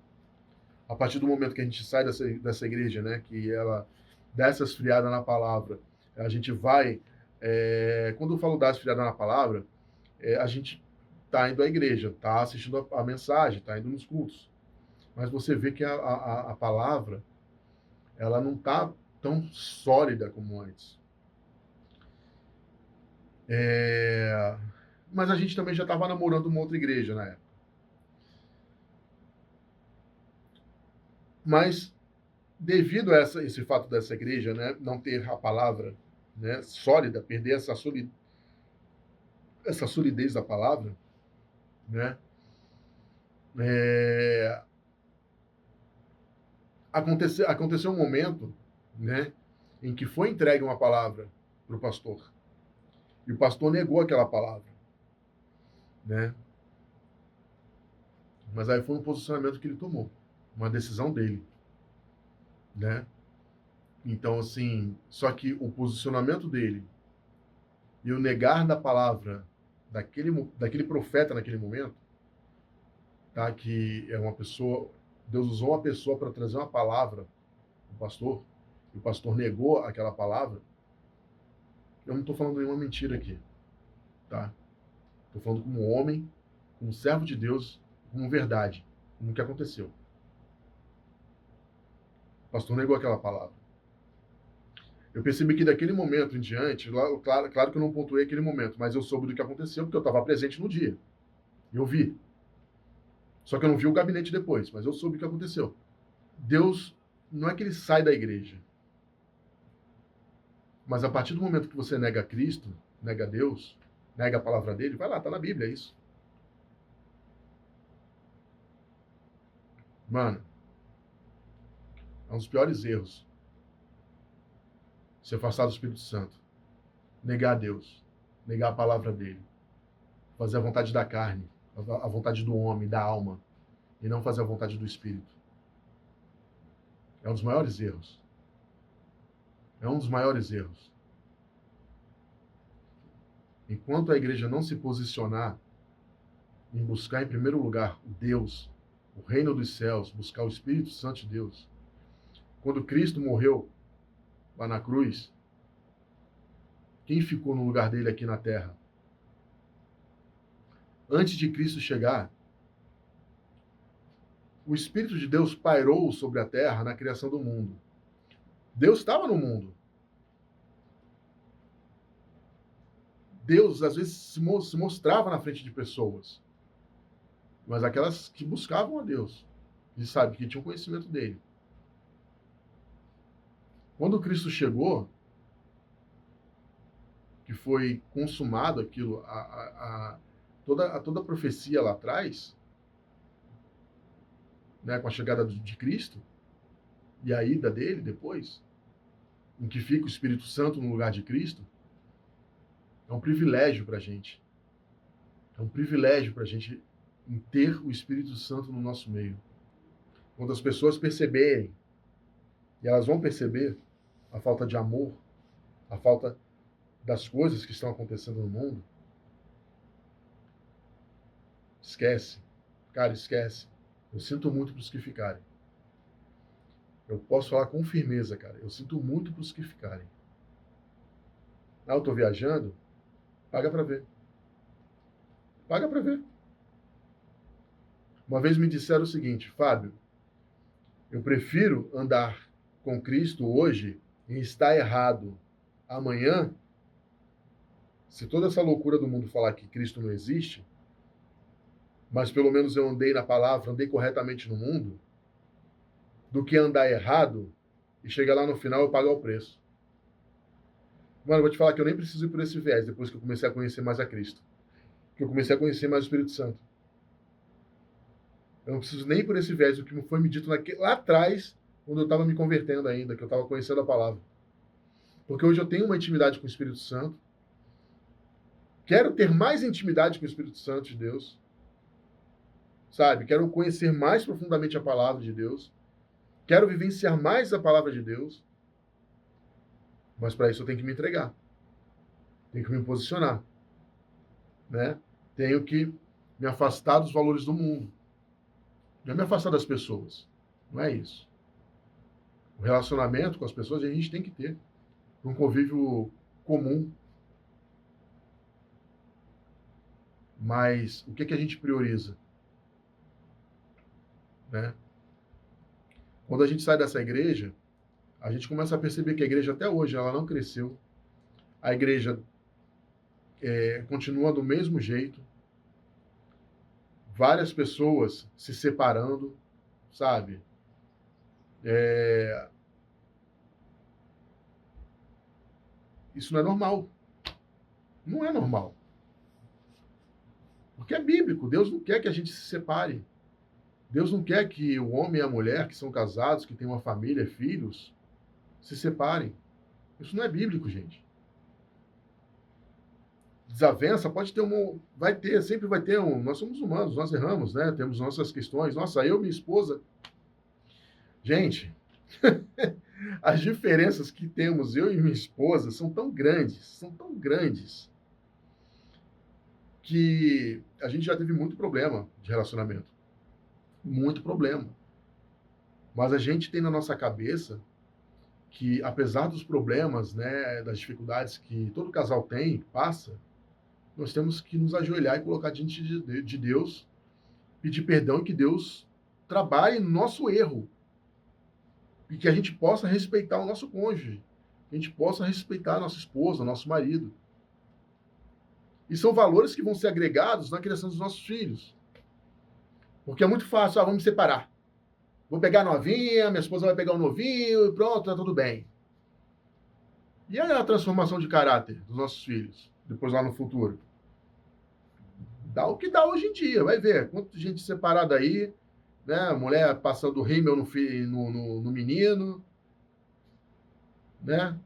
A: A partir do momento que a gente sai dessa igreja, né, que ela dá essa esfriada na palavra, a gente vai, quando eu falo dar esfriada na palavra, a gente está indo à igreja, está assistindo a mensagem, está indo nos cultos. Mas você vê que a palavra, ela não está tão sólida como antes. Mas a gente também já estava namorando uma outra igreja na época. Mas, devido a esse fato dessa igreja, né, não ter a palavra, né, sólida, perder essa solidez da palavra, né, aconteceu um momento, né, em que foi entregue uma palavra para o pastor. E o pastor negou aquela palavra, né? Mas aí foi um posicionamento que ele tomou, uma decisão dele, né? Então, assim, só que o posicionamento dele e o negar da palavra daquele profeta naquele momento, tá? Que é uma pessoa, Deus usou uma pessoa para trazer uma palavra, o pastor, e o pastor negou aquela palavra. Eu não estou falando nenhuma mentira aqui, tá? Estou falando como homem, como servo de Deus, como verdade, como que aconteceu. O pastor negou aquela palavra. Eu percebi que daquele momento em diante, claro que eu não pontuei aquele momento, mas eu soube do que aconteceu porque eu estava presente no dia. Eu vi. Só que eu não vi o gabinete depois, mas eu soube o que aconteceu. Deus, não é que ele sai da igreja, mas a partir do momento que você nega Cristo, nega Deus, nega a palavra dele, vai lá, está na Bíblia, é isso. Mano, é um dos piores erros se afastar do Espírito Santo, negar a Deus, negar a palavra dele, fazer a vontade da carne, a vontade do homem, da alma, e não fazer a vontade do Espírito. É um dos maiores erros. É um dos maiores erros. Enquanto a igreja não se posicionar em buscar em primeiro lugar Deus, o reino dos céus, buscar o Espírito Santo de Deus. Quando Cristo morreu lá na cruz, quem ficou no lugar dele aqui na terra? Antes de Cristo chegar, o Espírito de Deus pairou sobre a terra na criação do mundo. Deus estava no mundo. Deus, às vezes, se mostrava na frente de pessoas. Mas aquelas que buscavam a Deus, e sabe, que tinham conhecimento dele. Quando Cristo chegou, que foi consumado aquilo, toda a profecia lá atrás, né, com a chegada de Cristo, e a ida dele depois, em que fica o Espírito Santo no lugar de Cristo, é um privilégio para a gente. É um privilégio para a gente ter o Espírito Santo no nosso meio. Quando as pessoas perceberem, e elas vão perceber a falta de amor, a falta das coisas que estão acontecendo no mundo, esquece. Cara, esquece. Eu sinto muito para os que ficarem. Eu posso falar com firmeza, cara. Eu sinto muito para os que ficarem. Ah, eu estou viajando? Paga para ver. Paga para ver. Uma vez me disseram o seguinte, Fábio, eu prefiro andar com Cristo hoje e estar errado amanhã, se toda essa loucura do mundo falar que Cristo não existe, mas pelo menos eu andei na palavra, andei corretamente no mundo, do que andar errado e chegar lá no final e pagar o preço. Mano, eu vou te falar que eu nem preciso ir por esse viés depois que eu comecei a conhecer mais a Cristo. Que eu comecei a conhecer mais o Espírito Santo. Eu não preciso nem por esse viés, o que foi me dito lá atrás, quando eu estava me convertendo ainda, que eu estava conhecendo a palavra. Porque hoje eu tenho uma intimidade com o Espírito Santo. Quero ter mais intimidade com o Espírito Santo de Deus. Sabe? Quero conhecer mais profundamente a palavra de Deus. Quero vivenciar mais a palavra de Deus. Mas para isso eu tenho que me entregar. Tenho que me posicionar. Né? Tenho que me afastar dos valores do mundo. Não é me afastar das pessoas. Não é isso. O relacionamento com as pessoas a gente tem que ter. Um convívio comum. Mas o que a gente prioriza? Né? Quando a gente sai dessa igreja, a gente começa a perceber que a igreja até hoje ela não cresceu. A igreja continua do mesmo jeito. Várias pessoas se separando, sabe? Isso não é normal. Não é normal. Porque é bíblico. Deus não quer que a gente se separe. Deus não quer que o homem e a mulher, que são casados, que têm uma família, filhos, se separem. Isso não é bíblico, gente. Desavença pode ter vai ter, sempre vai ter nós somos humanos, nós erramos, né? Temos nossas questões. Nossa, eu, minha esposa. Gente, as diferenças que temos eu e minha esposa são tão grandes, que a gente já teve muito problema de relacionamento. Muito problema. Mas a gente tem na nossa cabeça que, apesar dos problemas, né, das dificuldades que todo casal tem, passa, nós temos que nos ajoelhar e colocar diante de Deus, pedir perdão e que Deus trabalhe no nosso erro. E que a gente possa respeitar o nosso cônjuge. Que a gente possa respeitar a nossa esposa, nosso marido. E são valores que vão ser agregados na criação dos nossos filhos. Porque é muito fácil, vamos me separar. Vou pegar a novinha, minha esposa vai pegar o novinho e pronto, tá tudo bem. E a transformação de caráter dos nossos filhos, depois lá no futuro? Dá o que dá hoje em dia, vai ver. Quanta gente separada aí, né? Mulher passando rímel no menino, né?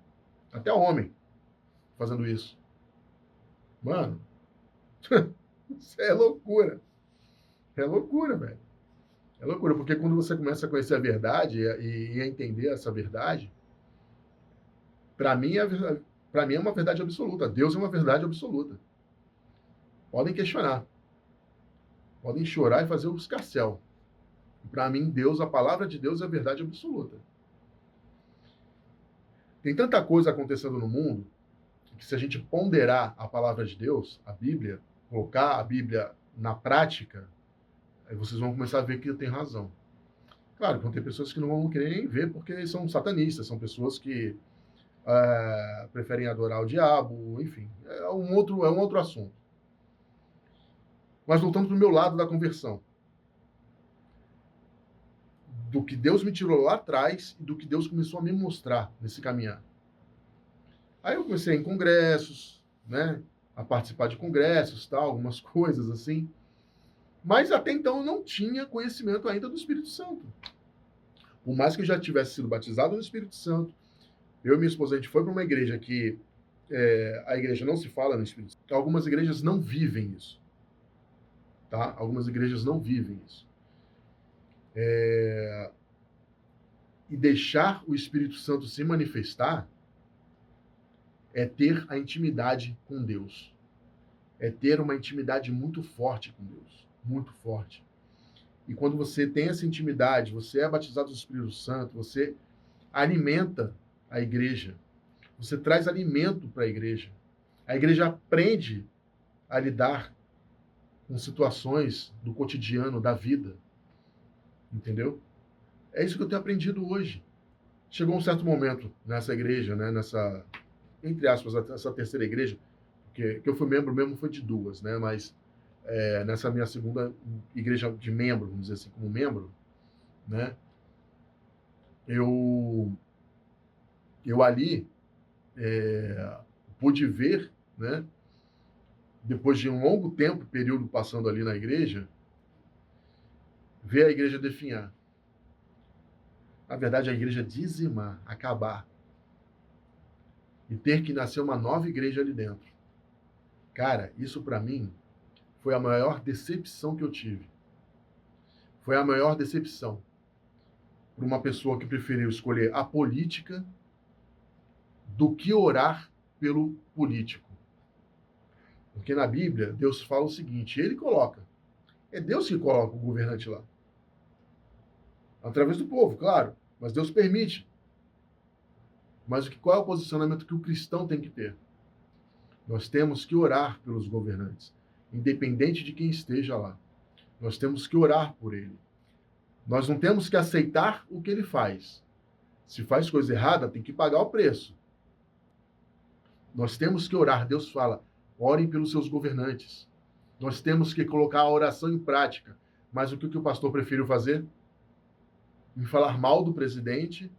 A: Até homem fazendo isso. Mano, isso é loucura. É loucura, velho. É loucura, porque quando você começa a conhecer a verdade e a entender essa verdade, para mim, para mim é uma verdade absoluta. Deus é uma verdade absoluta. Podem questionar. Podem chorar e fazer o escarcéu. Para mim, Deus, a palavra de Deus é a verdade absoluta. Tem tanta coisa acontecendo no mundo que se a gente ponderar a palavra de Deus, a Bíblia, colocar a Bíblia na prática, aí vocês vão começar a ver que eu tenho razão. Claro, vão ter pessoas que não vão querer nem ver porque são satanistas, são pessoas que preferem adorar o diabo, enfim, é um outro assunto. Mas voltando para o meu lado da conversão. Do que Deus me tirou lá atrás e do que Deus começou a me mostrar nesse caminhar. Aí eu comecei em congressos, né, a participar de congressos, tal, algumas coisas assim. Mas até então eu não tinha conhecimento ainda do Espírito Santo. Por mais que eu já tivesse sido batizado no Espírito Santo, eu e minha esposa, a gente foi para uma igreja que a igreja não se fala no Espírito Santo. Algumas igrejas não vivem isso. Tá? Algumas igrejas não vivem isso. E deixar o Espírito Santo se manifestar é ter a intimidade com Deus. É ter uma intimidade muito forte com Deus. Muito forte. E quando você tem essa intimidade, você é batizado do Espírito Santo, você alimenta a igreja. Você traz alimento para a igreja. A igreja aprende a lidar com situações do cotidiano, da vida. Entendeu? É isso que eu tenho aprendido hoje. Chegou um certo momento nessa igreja, né, nessa, entre aspas, essa terceira igreja, que eu fui membro mesmo foi de duas, né, mas nessa minha segunda igreja de membro, vamos dizer assim, como membro, né, eu ali pude ver, né, depois de um longo tempo, período passando ali na igreja, ver a igreja definhar. Na verdade, a igreja dizimar, acabar. E ter que nascer uma nova igreja ali dentro. Cara, isso para mim foi a maior decepção que eu tive. Foi a maior decepção para uma pessoa que preferiu escolher a política do que orar pelo político. Porque na Bíblia, Deus fala o seguinte, ele coloca. É Deus que coloca o governante lá. Através do povo, claro. Mas Deus permite. Mas qual é o posicionamento que o cristão tem que ter? Nós temos que orar pelos governantes, independente de quem esteja lá. Nós temos que orar por ele. Nós não temos que aceitar o que ele faz. Se faz coisa errada, tem que pagar o preço. Nós temos que orar. Deus fala, orem pelos seus governantes. Nós temos que colocar a oração em prática. Mas o que o pastor preferiu fazer? Em falar mal do presidente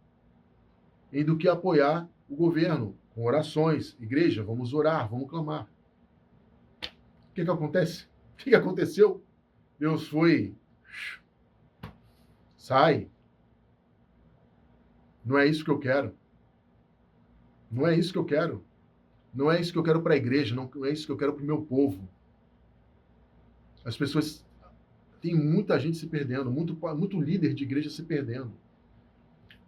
A: e do que apoiar o governo com orações. Igreja, vamos orar, vamos clamar. O que acontece? O que aconteceu? Deus foi... Sai. Não é isso que eu quero. Não é isso que eu quero. Não é isso que eu quero para a igreja, não é isso que eu quero para o meu povo. As pessoas... Tem muita gente se perdendo, muito líder de igreja se perdendo.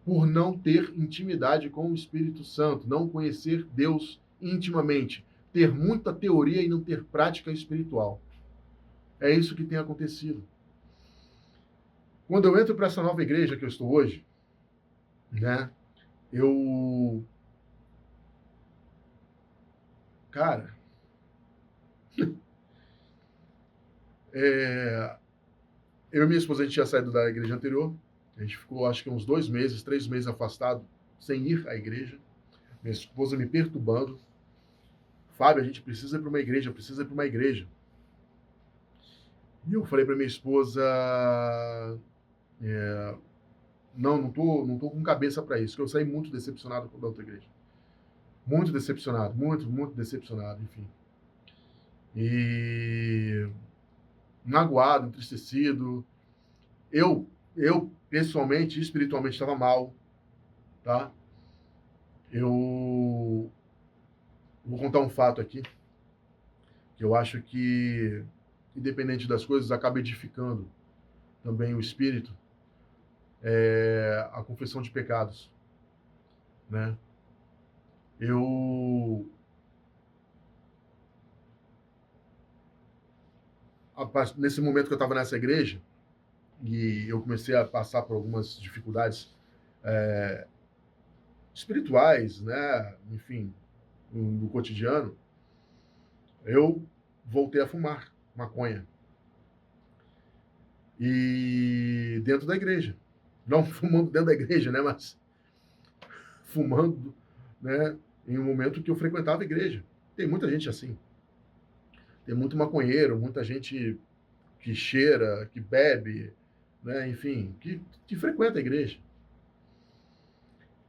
A: Por não ter intimidade com o Espírito Santo, não conhecer Deus intimamente, ter muita teoria e não ter prática espiritual. É isso que tem acontecido. Quando eu entro para essa nova igreja que eu estou hoje, né, Cara, eu e minha esposa, a gente tinha saído da igreja anterior, a gente ficou, acho que uns 2 meses, 3 meses afastado, sem ir à igreja, minha esposa me perturbando, Fábio, a gente precisa ir para uma igreja, precisa ir para uma igreja. E eu falei para minha esposa, não tô com cabeça para isso, porque eu saí muito decepcionado da outra igreja. Muito decepcionado, muito decepcionado, enfim. E magoado, entristecido. Eu pessoalmente, espiritualmente, estava mal, tá? Eu vou contar um fato aqui, que eu acho que, independente das coisas, acaba edificando também o espírito, a confissão de pecados, né? Nesse momento que eu estava nessa igreja, e eu comecei a passar por algumas dificuldades espirituais, né? Enfim, no cotidiano, eu voltei a fumar maconha. E dentro da igreja. Não fumando dentro da igreja, né? Mas fumando, né? Em um momento que eu frequentava a igreja. Tem muita gente assim. Tem muito maconheiro, muita gente que cheira, que bebe, né? Enfim, que frequenta a igreja.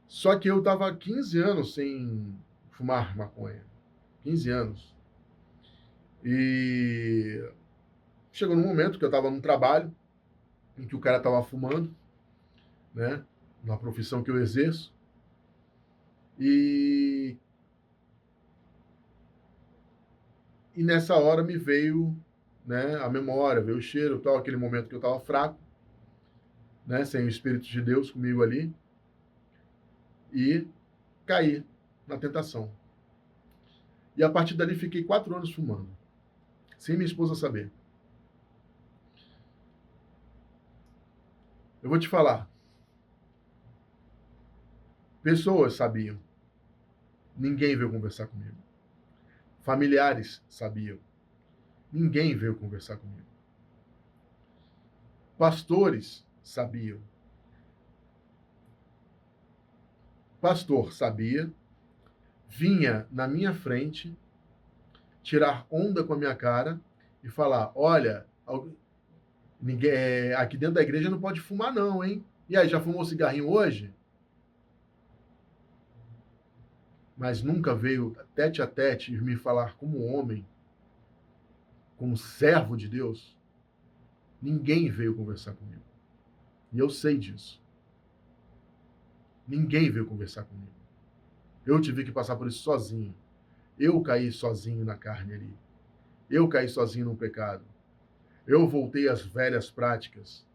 A: Só que eu estava 15 anos sem fumar maconha. 15 anos. E chegou num momento que eu estava num trabalho em que o cara estava fumando, né? Na profissão que eu exerço. E nessa hora me veio, né, a memória, veio o cheiro, tal, aquele momento que eu estava fraco, né, sem o Espírito de Deus comigo ali, e caí na tentação. E a partir dali fiquei 4 anos fumando, sem minha esposa saber. Eu vou te falar. Pessoas sabiam. Ninguém veio conversar comigo. Familiares sabiam. Ninguém veio conversar comigo. Pastores sabiam. Pastor sabia, vinha na minha frente, tirar onda com a minha cara e falar, olha, ninguém, aqui dentro da igreja não pode fumar não, hein? E aí, já fumou cigarrinho hoje? mas nunca veio tete a tete me falar como homem, como servo de Deus, ninguém veio conversar comigo. E eu sei disso. Ninguém veio conversar comigo. Eu tive que passar por isso sozinho. Eu caí sozinho na carne ali. Eu caí sozinho no pecado. Eu voltei às velhas práticas.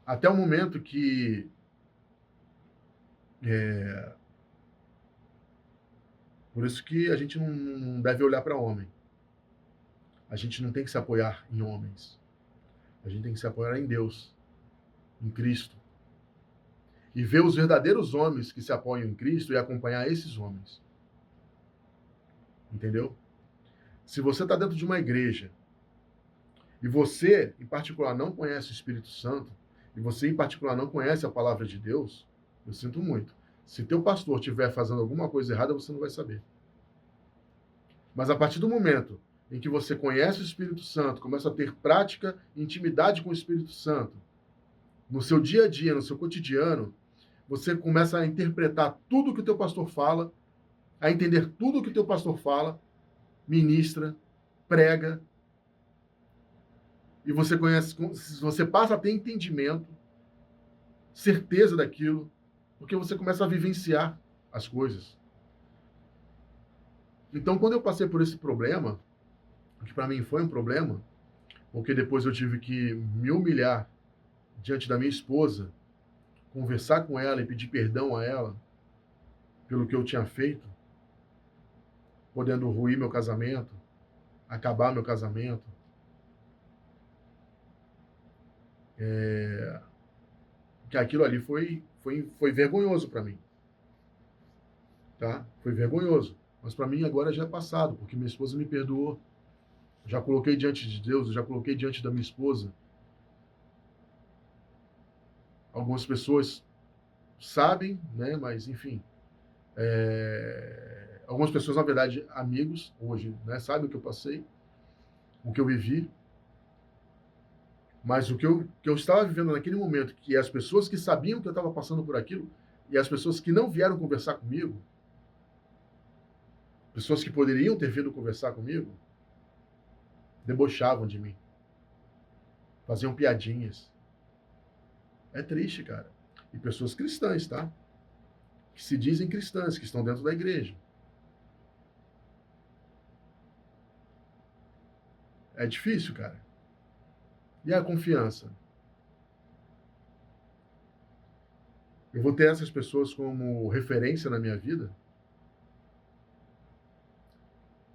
A: Até o momento que por isso que a gente não deve olhar para homem. A gente não tem que se apoiar em homens. A gente tem que se apoiar em Deus, em Cristo. E ver os verdadeiros homens que se apoiam em Cristo e acompanhar esses homens. Entendeu? Se você está dentro de uma igreja e você, em particular, não conhece o Espírito Santo, e você, em particular, não conhece a palavra de Deus, eu sinto muito. Se teu pastor estiver fazendo alguma coisa errada, você não vai saber. Mas a partir do momento em que você conhece o Espírito Santo, começa a ter prática e intimidade com o Espírito Santo, no seu dia a dia, no seu cotidiano, você começa a interpretar tudo que o teu pastor fala, a entender tudo que o teu pastor fala, ministra, prega, e você conhece, você passa a ter entendimento, certeza daquilo, porque você começa a vivenciar as coisas. Então, quando eu passei por esse problema, que para mim foi um problema, porque depois eu tive que me humilhar diante da minha esposa, conversar com ela e pedir perdão a ela pelo que eu tinha feito, podendo ruir meu casamento, acabar meu casamento. Que aquilo ali foi vergonhoso para mim. Tá? Foi vergonhoso. Mas para mim agora já é passado, porque minha esposa me perdoou. Já coloquei diante de Deus, já coloquei diante da minha esposa. Algumas pessoas sabem, né? Mas enfim. Algumas pessoas, na verdade, amigos, hoje, né? Sabem o que eu passei, o que eu vivi. Mas o que eu estava vivendo naquele momento, que as pessoas que sabiam que eu estava passando por aquilo, e as pessoas que não vieram conversar comigo, pessoas que poderiam ter vindo conversar comigo, debochavam de mim. Faziam piadinhas. É triste, cara. E pessoas cristãs, tá? Que se dizem cristãs, que estão dentro da igreja. É difícil, cara. E a confiança? Eu vou ter essas pessoas como referência na minha vida?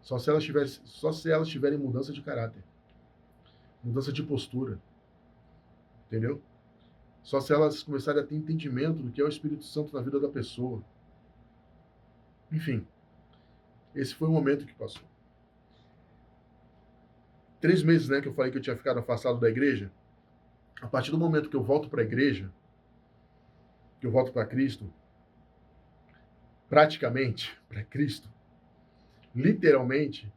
A: Só se elas tiverem mudança de caráter. Mudança de postura. Entendeu? Só se elas começarem a ter entendimento do que é o Espírito Santo na vida da pessoa. Enfim, esse foi o momento que passou. 3 meses, né, que eu falei que eu tinha ficado afastado da igreja. A partir do momento que eu volto para a igreja, que eu volto para Cristo, praticamente para Cristo, literalmente,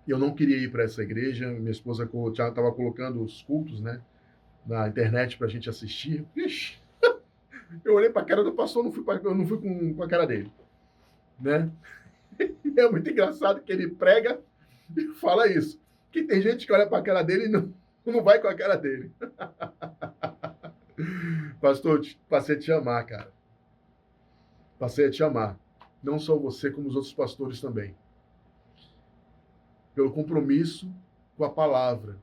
A: eu não queria ir para essa igreja. Minha esposa já estava colocando os cultos, né, na internet para a gente assistir. Ixi, eu olhei para a cara do pastor, eu não fui com a cara dele, né? E é muito engraçado que ele prega e fala isso. Que tem gente que olha para a cara dele e não vai com a cara dele. Pastor, passei a te amar, cara. Passei a te amar. Não só você, como os outros pastores também. Pelo compromisso com a palavra.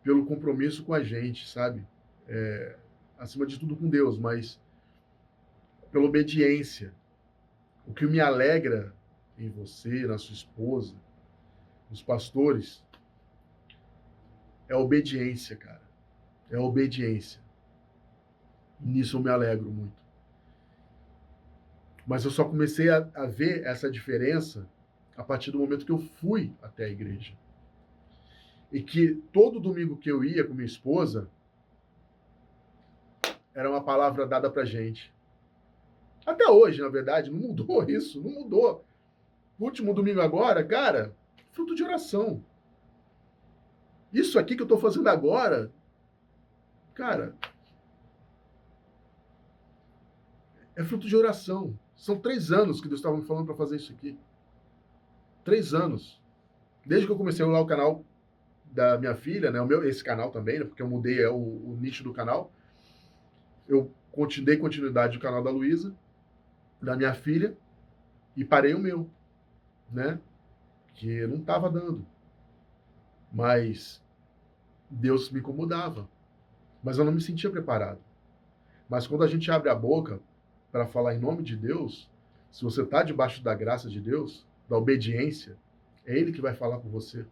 A: Pelo compromisso com a gente, sabe? Acima de tudo com Deus, mas pela obediência. O que me alegra em você, na sua esposa, nos pastores, é a obediência, cara. É a obediência. E nisso eu me alegro muito. Mas eu só comecei a ver essa diferença a partir do momento que eu fui até a igreja. E que todo domingo que eu ia com minha esposa, era uma palavra dada pra gente. Até hoje, na verdade, não mudou isso, não mudou. No último domingo agora, cara, fruto de oração. Isso aqui que eu estou fazendo agora, cara, é fruto de oração. São 3 anos que Deus estava me falando para fazer isso aqui. 3 anos. Desde que eu comecei a olhar o canal da minha filha, né, esse canal também, né, porque eu mudei o nicho do canal. Eu dei continuidade do canal da Luísa, da minha filha, e parei o meu, né? Que não estava dando. Mas Deus me incomodava. Mas eu não me sentia preparado. Mas quando a gente abre a boca para falar em nome de Deus, se você está debaixo da graça de Deus, da obediência, é Ele que vai falar com você.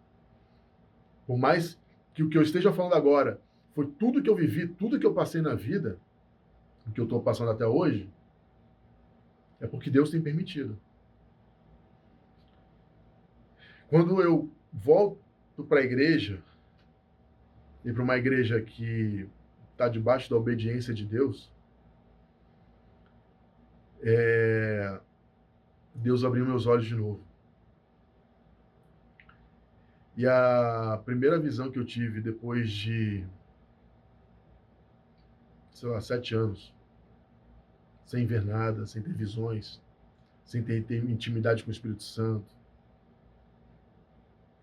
A: Por mais que o que eu esteja falando agora foi tudo que eu vivi, tudo que eu passei na vida, o que eu estou passando até hoje, é porque Deus tem permitido. Quando eu volto para a igreja, e para uma igreja que está debaixo da obediência de Deus, Deus abriu meus olhos de novo. E a primeira visão que eu tive depois de, sei lá, 7 anos, sem ver nada, sem ter visões, sem ter intimidade com o Espírito Santo,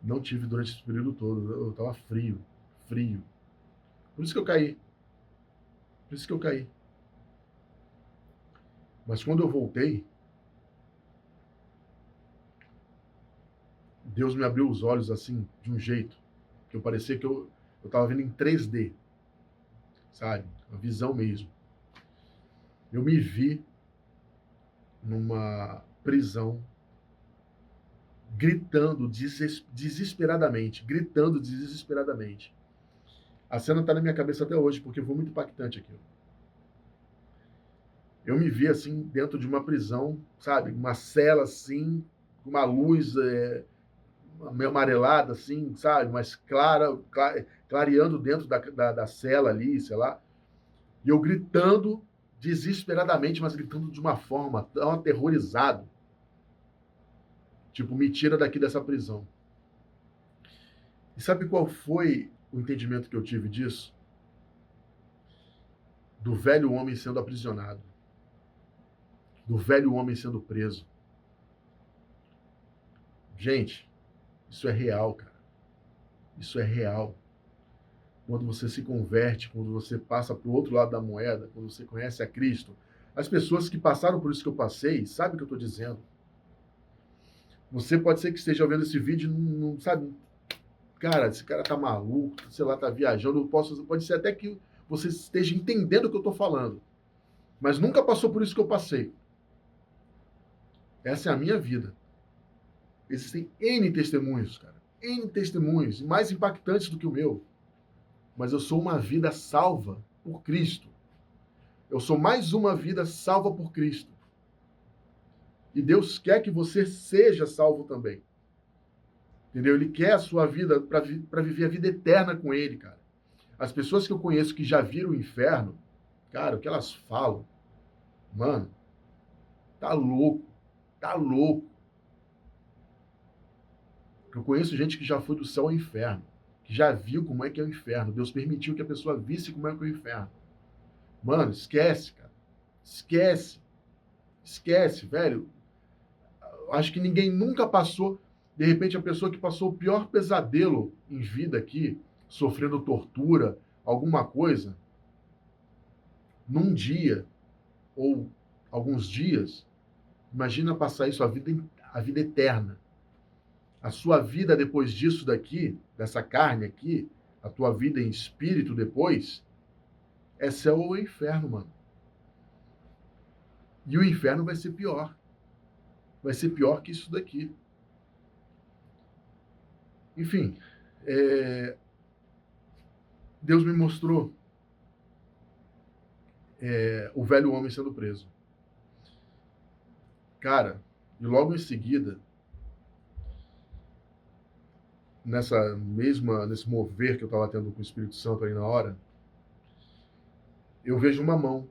A: não tive durante esse período todo. Eu estava frio, frio. Por isso que eu caí. Por isso que eu caí. Mas quando eu voltei, Deus me abriu os olhos assim, de um jeito, que eu parecia que eu estava vendo em 3D, sabe? Uma visão mesmo. Eu me vi numa prisão, gritando desesperadamente, gritando desesperadamente. A cena está na minha cabeça até hoje, porque foi muito impactante aquilo. Eu me vi assim, dentro de uma prisão, sabe? Uma cela assim, com uma luz meio amarelada, assim, sabe? Mas clareando dentro da cela ali, sei lá. E eu gritando desesperadamente, mas gritando de uma forma tão aterrorizado. Tipo, me tira daqui dessa prisão. E sabe qual foi o entendimento que eu tive disso? Do velho homem sendo aprisionado. Do velho homem sendo preso. Gente, isso é real, cara. Isso é real. Quando você se converte, quando você passa para o outro lado da moeda, quando você conhece a Cristo, as pessoas que passaram por isso que eu passei, sabem o que eu estou dizendo. Você pode ser que esteja vendo esse vídeo e não sabe, cara, esse cara tá maluco, sei lá, tá viajando, pode ser até que você esteja entendendo o que eu estou falando, mas nunca passou por isso que eu passei. Essa é a minha vida. Existem N testemunhos, cara. N testemunhos, mais impactantes do que o meu. Mas eu sou uma vida salva por Cristo. Eu sou mais uma vida salva por Cristo. E Deus quer que você seja salvo também. Entendeu? Ele quer a sua vida para viver a vida eterna com Ele, cara. As pessoas que eu conheço que já viram o inferno, cara, o que elas falam, mano, tá louco, tá louco. Eu conheço gente que já foi do céu ao inferno, que já viu como é que é o inferno. Deus permitiu que a pessoa visse como é que é o inferno. Mano, esquece, cara. Esquece. Esquece, velho. Acho que ninguém nunca passou. De repente, a pessoa que passou o pior pesadelo em vida aqui, sofrendo tortura, alguma coisa, num dia ou alguns dias, imagina passar isso a vida eterna. A sua vida depois disso daqui, dessa carne aqui, a tua vida em espírito depois, é céu ou inferno, mano. E o inferno vai ser pior. Vai ser pior que isso daqui. Enfim, Deus me mostrou o velho homem sendo preso. Cara, e logo em seguida, nesse mover que eu estava tendo com o Espírito Santo aí na hora, eu vejo uma mão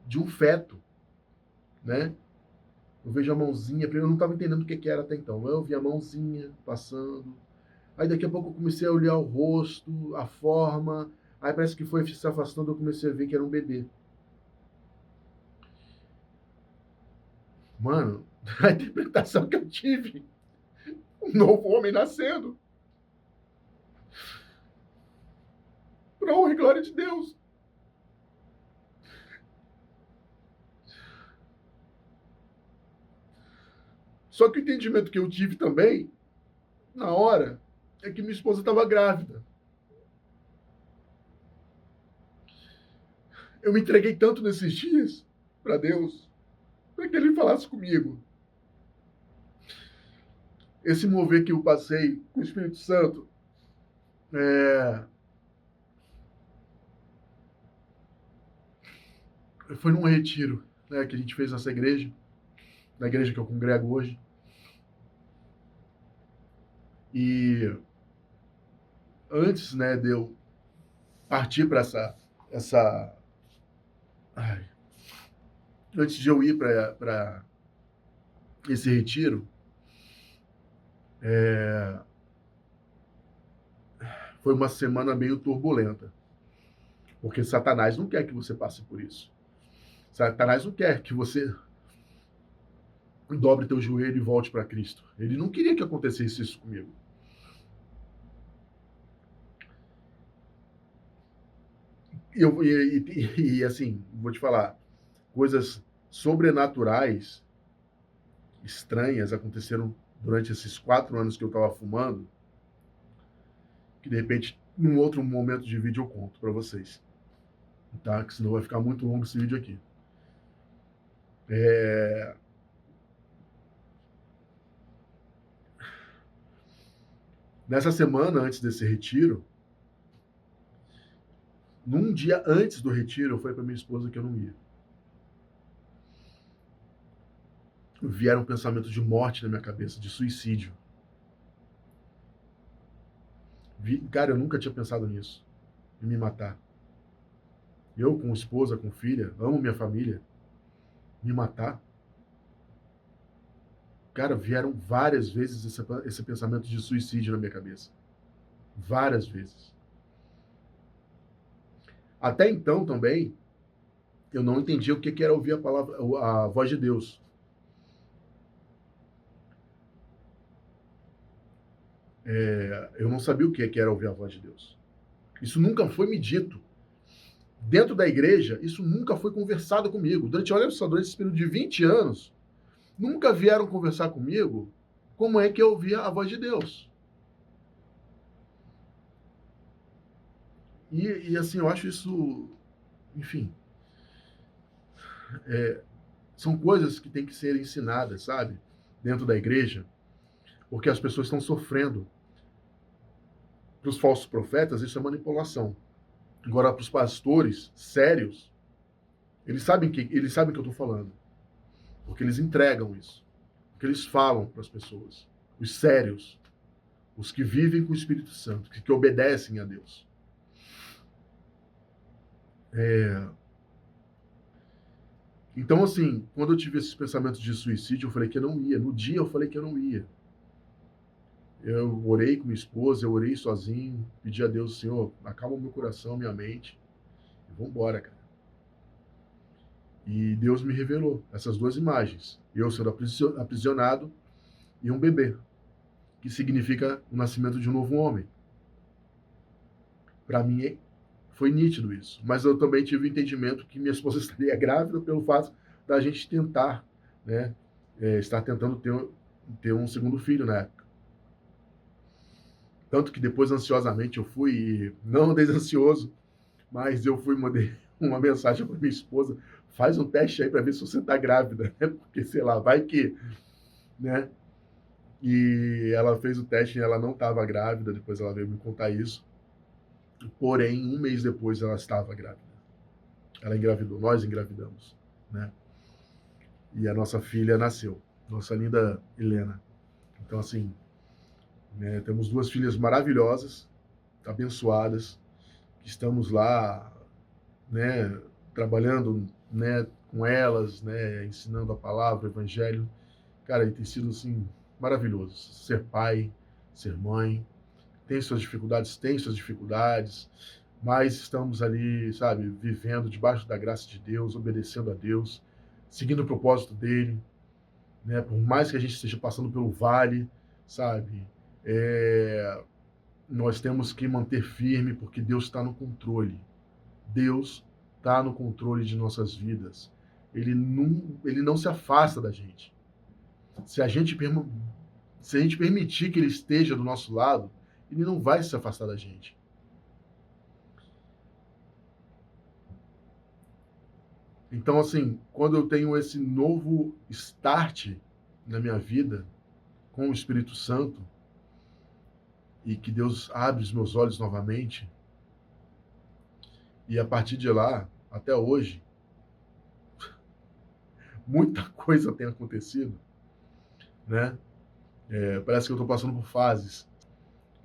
A: de um feto, né? Eu vejo a mãozinha, eu não estava entendendo o que era até então. Eu vi a mãozinha passando, Aí daqui a pouco eu comecei a olhar o rosto, a forma, aí parece que foi se afastando, eu comecei a ver que era um bebê. Mano, a interpretação que eu tive, um novo homem nascendo, para honra e glória de Deus. Só que o entendimento que eu tive também, na hora, é que minha esposa estava grávida. Eu me entreguei tanto nesses dias para Deus, para que Ele falasse comigo. Esse mover que eu passei com o Espírito Santo, é, foi num retiro, né, que a gente fez nessa igreja, na igreja que eu congrego hoje. E antes, né, de eu partir para essa ai, antes de eu ir para esse retiro, é, foi uma semana meio turbulenta, porque Satanás não quer que você passe por isso. Satanás não quer que você dobre teu joelho e volte para Cristo. Ele não queria que acontecesse isso comigo. E assim, vou te falar, coisas sobrenaturais, estranhas, aconteceram durante esses 4 anos que eu estava fumando, que de repente, num outro momento de vídeo eu conto para vocês, tá? Que senão vai ficar muito longo esse vídeo aqui. Nessa semana, antes desse retiro, num dia antes do retiro, eu falei para minha esposa que eu não ia. Vieram pensamentos de morte na minha cabeça, de suicídio. Cara, eu nunca tinha pensado nisso, em me matar. Eu, com esposa, com filha, amo minha família, me matar. Cara, vieram várias vezes esse pensamento de suicídio na minha cabeça. Várias vezes. Até então também, eu não entendia o que era ouvir a palavra, a voz de Deus. Eu não sabia o que era ouvir a voz de Deus. Isso nunca foi me dito. Dentro da igreja, isso nunca foi conversado comigo. Olha só, durante esse período de 20 anos, nunca vieram conversar comigo como é que eu ouvia a voz de Deus. E assim, eu acho isso, enfim, são coisas que têm que ser ensinadas, sabe? Dentro da igreja, porque as pessoas estão sofrendo. Para os falsos profetas, isso é manipulação. Agora, para os pastores sérios, eles sabem que eu estou falando, porque eles entregam isso, porque eles falam para as pessoas. Os sérios, os que vivem com o Espírito Santo, que obedecem a Deus. Então, assim, quando eu tive esses pensamentos de suicídio, eu falei que eu não ia. No dia, eu falei que eu não ia. Eu orei com minha esposa, eu orei sozinho, pedi a Deus, Senhor, acalma o meu coração, minha mente, e vamos embora, cara. E Deus me revelou essas duas imagens. Eu sendo aprisionado e um bebê, que significa o nascimento de um novo homem. Para mim, foi nítido isso. Mas eu também tive o entendimento que minha esposa estaria grávida pelo fato da gente tentar, né, estar tentando ter um segundo filho na época. Tanto que depois, ansiosamente, eu fui, não desansioso, mas eu fui mandei uma mensagem para minha esposa, faz um teste aí para ver se você está grávida, né? Porque, sei lá, vai que, né? E ela fez o teste e ela não estava grávida, depois ela veio me contar isso. Porém, um mês depois ela estava grávida. Ela engravidou, nós engravidamos, né? E a nossa filha nasceu, nossa linda Helena. Então, assim, né, temos duas filhas maravilhosas, abençoadas, que estamos lá, né, trabalhando, né, com elas, né, ensinando a palavra, o evangelho. Cara, tem sido assim maravilhoso ser pai, ser mãe, tem suas dificuldades, mas estamos ali, sabe, vivendo debaixo da graça de Deus, obedecendo a Deus, seguindo o propósito dele, né? Por mais que a gente esteja passando pelo vale, sabe, nós temos que manter firme, porque Deus está no controle. Deus está no controle de nossas vidas. Ele não se afasta da gente. Se a gente, se a gente permitir que ele esteja do nosso lado, ele não vai se afastar da gente. Então, assim, quando eu tenho esse novo start na minha vida com o Espírito Santo e que Deus abre os meus olhos novamente, e a partir de lá, até hoje, muita coisa tem acontecido, né? Parece que eu estou passando por fases,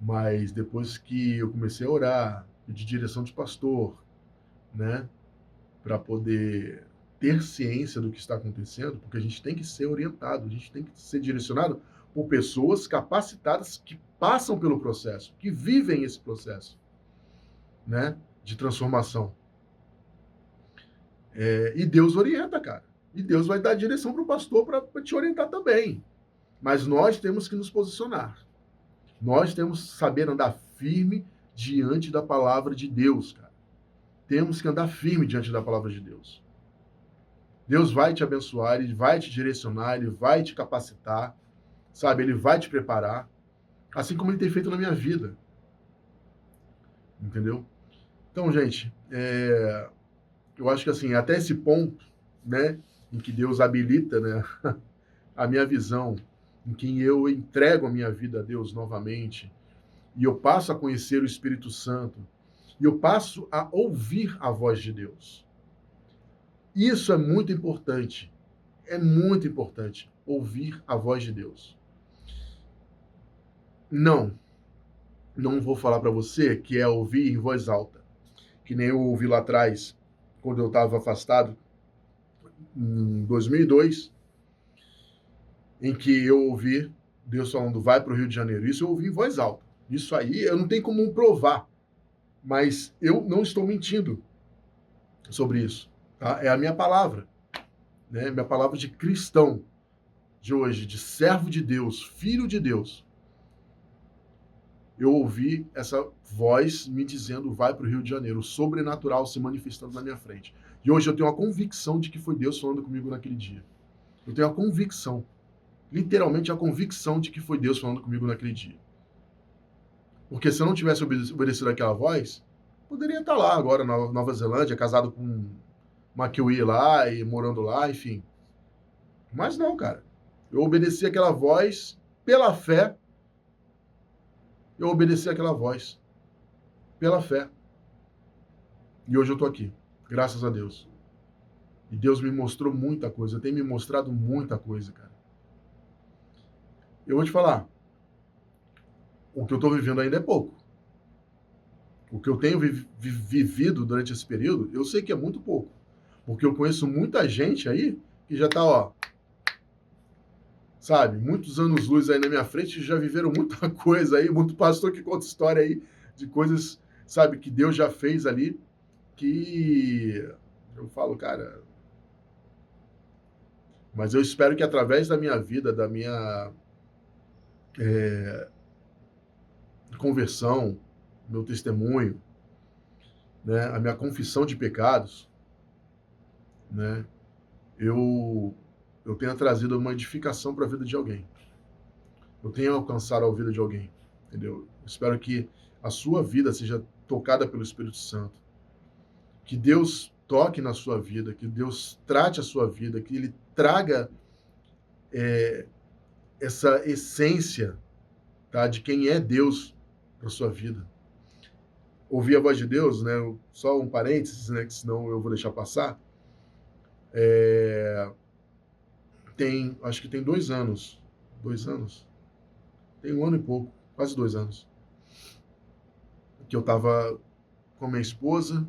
A: mas depois que eu comecei a orar, pedir direção de pastor, né? Para poder ter ciência do que está acontecendo, porque a gente tem que ser orientado, a gente tem que ser direcionado por pessoas capacitadas que passam pelo processo, que vivem esse processo, né, de transformação. E Deus orienta, cara. E Deus vai dar direção para o pastor para te orientar também. Mas nós temos que nos posicionar. Nós temos que saber andar firme diante da palavra de Deus, cara. Temos que andar firme diante da palavra de Deus. Deus vai te abençoar, Ele vai te direcionar, Ele vai te capacitar, sabe? Ele vai te preparar, assim como Ele tem feito na minha vida. Entendeu? Então, gente, eu acho que assim, até esse ponto, né, em que Deus habilita, né, a minha visão, em que eu entrego a minha vida a Deus novamente, e eu passo a conhecer o Espírito Santo, e eu passo a ouvir a voz de Deus. Isso é muito importante. É muito importante ouvir a voz de Deus. Não vou falar para você que é ouvir em voz alta, que nem eu ouvi lá atrás, quando eu estava afastado, em 2002, em que eu ouvi Deus falando, vai para o Rio de Janeiro. Isso eu ouvi em voz alta. Isso aí eu não tenho como provar, mas eu não estou mentindo sobre isso. Tá? É a minha palavra, né? Minha palavra de cristão de hoje, de servo de Deus, filho de Deus. Eu ouvi essa voz me dizendo, vai para o Rio de Janeiro, o sobrenatural se manifestando na minha frente. E hoje eu tenho a convicção de que foi Deus falando comigo naquele dia. Eu tenho a convicção, literalmente a convicção de que foi Deus falando comigo naquele dia. Porque se eu não tivesse obedecido aquela voz, poderia estar lá agora na Nova Zelândia, casado com uma Kiwi lá e morando lá, enfim. Mas não, cara. Eu obedeci aquela voz pela fé. Eu obedeci aquela voz pela fé. E hoje eu tô aqui, graças a Deus. E Deus me mostrou muita coisa, tem me mostrado muita coisa, cara. Eu vou te falar, o que eu tô vivendo ainda é pouco. O que eu tenho vivido durante esse período, eu sei que é muito pouco. Porque eu conheço muita gente aí que já tá, ó, sabe, muitos anos-luz aí na minha frente, já viveram muita coisa aí, muito pastor que conta história aí de coisas, sabe, que Deus já fez ali, que eu falo, cara, mas eu espero que através da minha vida, da minha conversão, meu testemunho, né, a minha confissão de pecados, né, eu tenha trazido uma edificação para a vida de alguém. Eu tenha alcançado a vida de alguém, entendeu? Eu espero que a sua vida seja tocada pelo Espírito Santo. Que Deus toque na sua vida, que Deus trate a sua vida, que Ele traga essa essência, tá, de quem é Deus para sua vida. Ouvir a voz de Deus, né? Só um parênteses, né? Que senão eu vou deixar passar. Acho que tem 2 anos. 2 anos? Tem 1 ano e pouco, quase 2 anos. Que eu estava com a minha esposa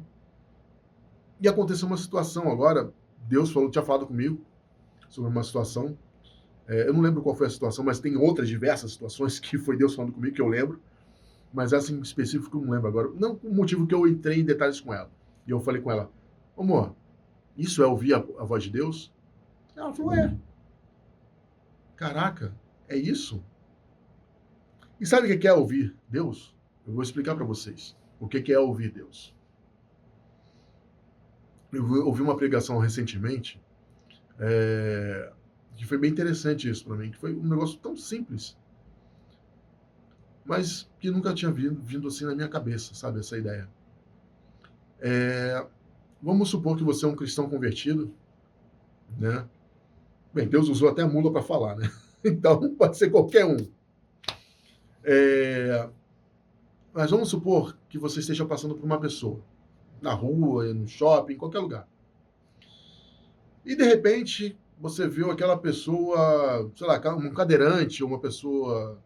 A: e aconteceu uma situação agora. Deus tinha falado comigo sobre uma situação. Eu não lembro qual foi a situação, mas tem outras diversas situações que foi Deus falando comigo, que eu lembro. mas essa em específico eu não lembro agora. Não o motivo que eu entrei em detalhes com ela. E eu falei com ela, amor, isso é ouvir a voz de Deus? Ela falou, é. Caraca, é isso? E sabe o que é ouvir Deus? Eu vou explicar para vocês o que é ouvir Deus. Eu ouvi uma pregação recentemente, que foi bem interessante isso para mim, que foi um negócio tão simples, mas que nunca tinha vindo assim na minha cabeça, sabe, essa ideia. Vamos supor que você é um cristão convertido, né? Bem, Deus usou até a mula para falar, né? Então, pode ser qualquer um. Mas vamos supor que você esteja passando por uma pessoa, na rua, no shopping, em qualquer lugar. E, de repente, você viu aquela pessoa, sei lá, um cadeirante, uma pessoa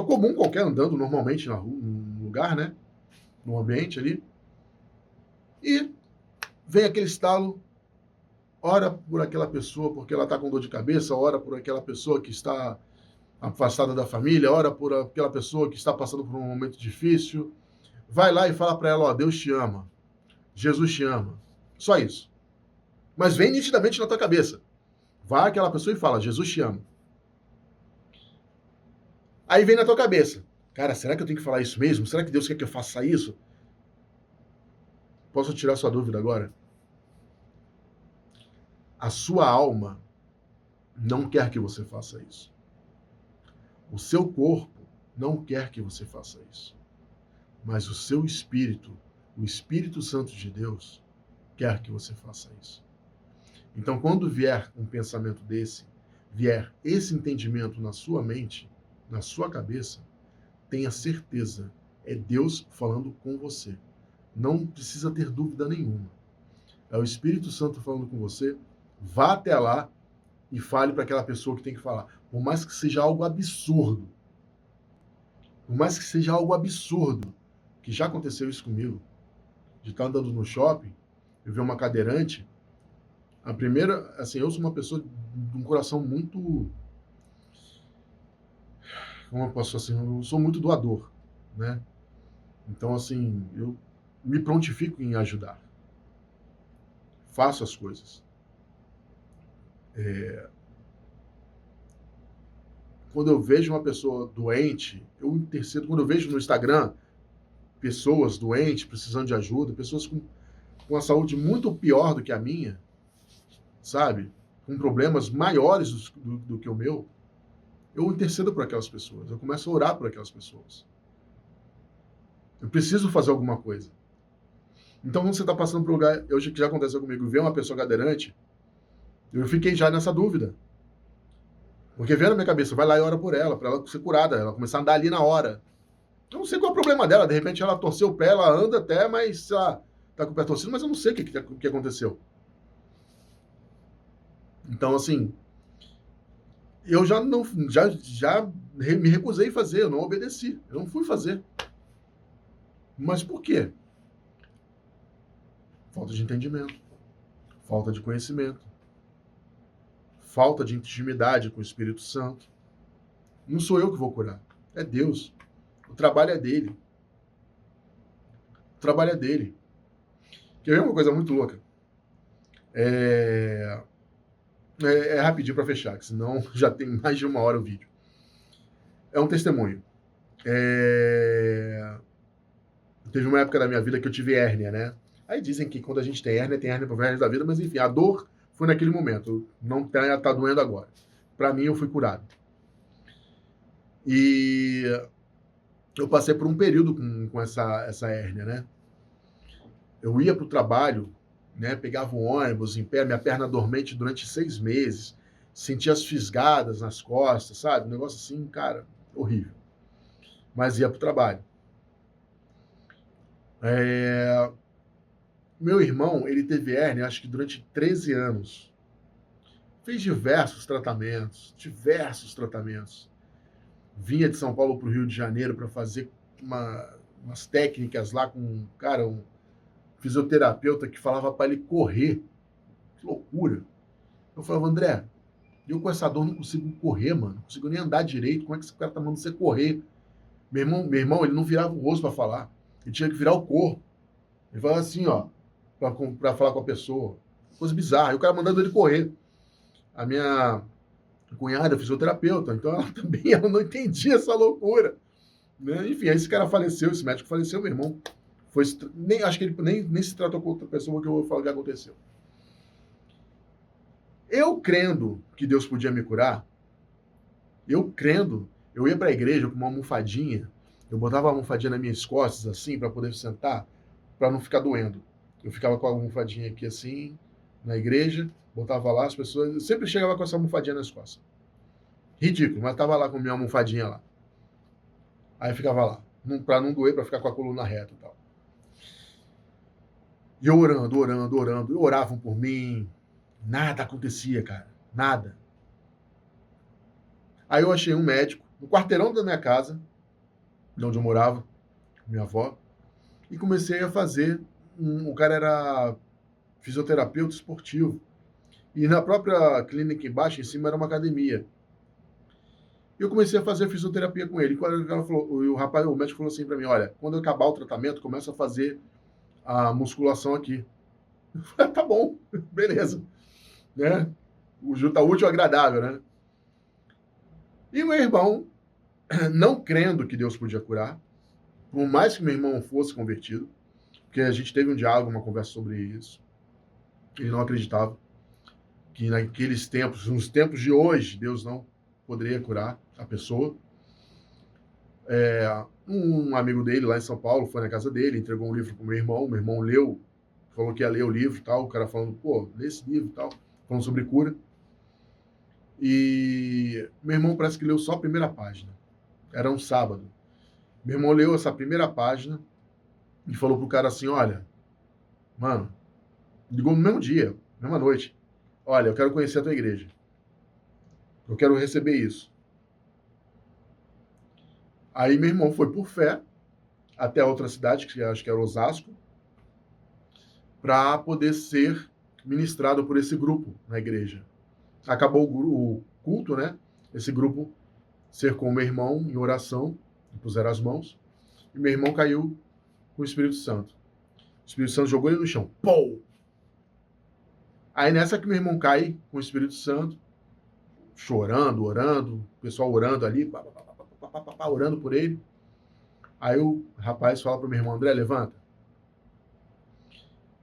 A: comum qualquer, andando normalmente na rua, num lugar, né? No ambiente ali. E vem aquele estalo, ora por aquela pessoa porque ela está com dor de cabeça, ora por aquela pessoa que está afastada da família, ora por aquela pessoa que está passando por um momento difícil. Vai lá e fala para ela, ó, Deus te ama, Jesus te ama. Só isso. Mas vem nitidamente na tua cabeça. Vai aquela pessoa e fala, Jesus te ama. Aí vem na tua cabeça, cara, será que eu tenho que falar isso mesmo? Será que Deus quer que eu faça isso? Posso tirar sua dúvida agora? A sua alma não quer que você faça isso. O seu corpo não quer que você faça isso. Mas o seu espírito, o Espírito Santo de Deus, quer que você faça isso. Então, quando vier um pensamento desse, vier esse entendimento na sua mente, na sua cabeça, tenha certeza, é Deus falando com você. Não precisa ter dúvida nenhuma. É o Espírito Santo falando com você. Vá até lá e fale para aquela pessoa que tem que falar. Por mais que seja algo absurdo. Por mais que seja algo absurdo. Que já aconteceu isso comigo. De estar andando no shopping, eu ver uma cadeirante. A primeira, assim, eu sou uma pessoa de um coração muito... Como eu posso assim? Eu sou muito doador, né? Então, assim, eu me prontifico em ajudar. Faço as coisas. Quando eu vejo uma pessoa doente, eu intercedo. Quando eu vejo no Instagram pessoas doentes, precisando de ajuda, pessoas com a saúde muito pior do que a minha, sabe? Com problemas maiores do que o meu, eu intercedo por aquelas pessoas. Eu começo a orar por aquelas pessoas. Eu preciso fazer alguma coisa. Então, quando você está passando por um lugar, hoje que já aconteceu comigo, ver uma pessoa cadeirante, eu fiquei já nessa dúvida. Porque veio na minha cabeça, vai lá e ora por ela, para ela ser curada, ela começar a andar ali na hora. Eu não sei qual é o problema dela, de repente ela torceu o pé, ela anda até, mas, sei lá, tá com o pé torcido, mas eu não sei o que aconteceu. Então, assim, eu já não, já me recusei a fazer, eu não obedeci, eu não fui fazer. Mas por quê? Falta de entendimento, falta de conhecimento, falta de intimidade com o Espírito Santo. Não sou eu que vou curar, é Deus. O trabalho é dele. O trabalho é dele. Quer ver uma coisa muito louca? É rapidinho para fechar, que senão já tem mais de 1 hora o vídeo. É um testemunho. Teve uma época da minha vida que eu tive hérnia, né? Aí dizem que quando a gente tem hérnia pro resto da vida, mas enfim, a dor foi naquele momento. Não tá doendo agora. Para mim, eu fui curado. E eu passei por um período com essa hérnia, né? Eu ia pro trabalho, né? Pegava o ônibus em pé, minha perna dormente durante 6 meses, sentia as fisgadas nas costas, sabe? Um negócio assim, cara, horrível. Mas ia pro trabalho. Meu irmão, ele teve hérnia, acho que durante 13 anos. Fez diversos tratamentos. Vinha de São Paulo para o Rio de Janeiro para fazer umas técnicas lá com, cara, um fisioterapeuta que falava para ele correr. Que loucura. Eu falava, André, eu com essa dor não consigo correr, mano. Não consigo nem andar direito. Como é que esse cara tá mandando você correr? Meu irmão, ele não virava o rosto para falar. Ele tinha que virar o corpo. Ele falava assim, ó, para falar com a pessoa. Coisa bizarra. E o cara mandando ele correr. A minha cunhada é fisioterapeuta, então ela também ela não entendia essa loucura. Né? Enfim, aí esse cara faleceu, esse médico faleceu, meu irmão. Acho que ele nem se tratou com outra pessoa, que eu vou falar o que aconteceu. Eu crendo que Deus podia me curar, eu ia para a igreja com uma almofadinha, eu botava a almofadinha nas minhas costas, assim, para poder sentar, para não ficar doendo. Eu ficava com a almofadinha aqui, assim, na igreja, botava lá, as pessoas. Eu sempre chegava com essa almofadinha nas costas. Ridículo, mas tava lá com a minha almofadinha lá. Aí ficava lá, para não doer, para ficar com a coluna reta e tal. E eu orando, oravam por mim, nada acontecia, cara, nada. Aí eu achei um médico, no quarteirão da minha casa, de onde eu morava, minha avó, e comecei a fazer. O cara era fisioterapeuta esportivo. E na própria clínica embaixo, em cima, era uma academia. E eu comecei a fazer fisioterapia com ele. E quando ela falou, o médico falou assim para mim: olha, quando acabar o tratamento, começa a fazer a musculação aqui. Eu falei, tá bom, beleza. Né? Tá útil ao agradável, né? E meu irmão, não crendo que Deus podia curar, por mais que meu irmão fosse convertido, porque a gente teve um diálogo, uma conversa sobre isso, ele não acreditava que naqueles tempos, nos tempos de hoje, Deus não poderia curar a pessoa. Um amigo dele lá em São Paulo foi na casa dele, entregou um livro pro meu irmão leu, falou que ia ler o livro e tal, o cara falando, pô, lê esse livro e tal, falando sobre cura. E meu irmão parece que leu só a primeira página. Era um sábado. Meu irmão leu essa primeira página e falou pro cara assim, olha, mano, ligou no mesmo dia, mesma noite. Olha, eu quero conhecer a tua igreja. Eu quero receber isso. Aí meu irmão foi por fé até outra cidade, que acho que era Osasco, para poder ser ministrado por esse grupo na igreja. Acabou o culto, né? Esse grupo cercou meu irmão em oração, puseram as mãos, e meu irmão caiu com o Espírito Santo. O Espírito Santo jogou ele no chão. Pou! Aí nessa que meu irmão cai com o Espírito Santo, chorando, orando, o pessoal orando ali, orando por ele. Aí o rapaz fala para o meu irmão, André, levanta.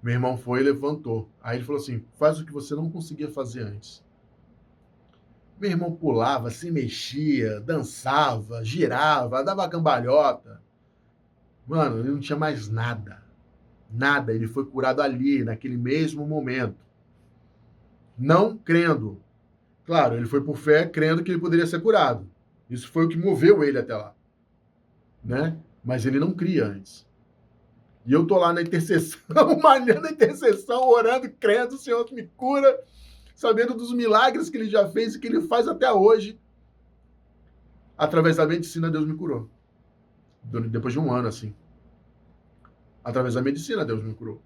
A: Meu irmão foi e levantou. Aí ele falou assim, faz o que você não conseguia fazer antes. Meu irmão pulava, se mexia, dançava, girava, dava cambalhota. Mano, ele não tinha mais nada. Nada. Ele foi curado ali, naquele mesmo momento. Não crendo. Claro, ele foi por fé, crendo que ele poderia ser curado. Isso foi o que moveu ele até lá. Né? Mas ele não cria antes. E eu tô lá na intercessão, malhando a intercessão, orando, crendo, o Senhor me cura, sabendo dos milagres que ele já fez e que ele faz até hoje. Através da medicina, Deus me curou. Depois de um ano, assim. Através da medicina, Deus me curou.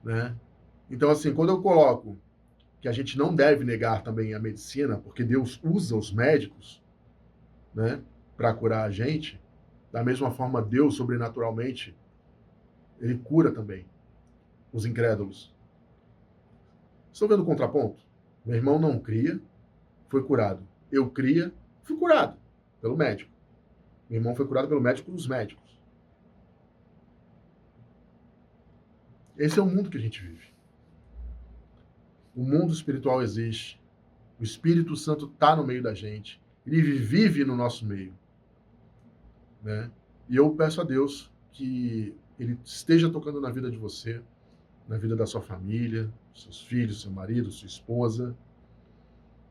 A: Né? Então, assim, quando eu coloco que a gente não deve negar também a medicina, porque Deus usa os médicos, né, para curar a gente, da mesma forma, Deus, sobrenaturalmente, ele cura também os incrédulos. Estão vendo o contraponto? Meu irmão não cria, foi curado. Eu cria, fui curado pelo médico. Meu irmão foi curado pelo médico dos médicos. Esse é o mundo que a gente vive. O mundo espiritual existe. O Espírito Santo está no meio da gente. Ele vive no nosso meio. Né? E eu peço a Deus que ele esteja tocando na vida de você, na vida da sua família, seus filhos, seu marido, sua esposa,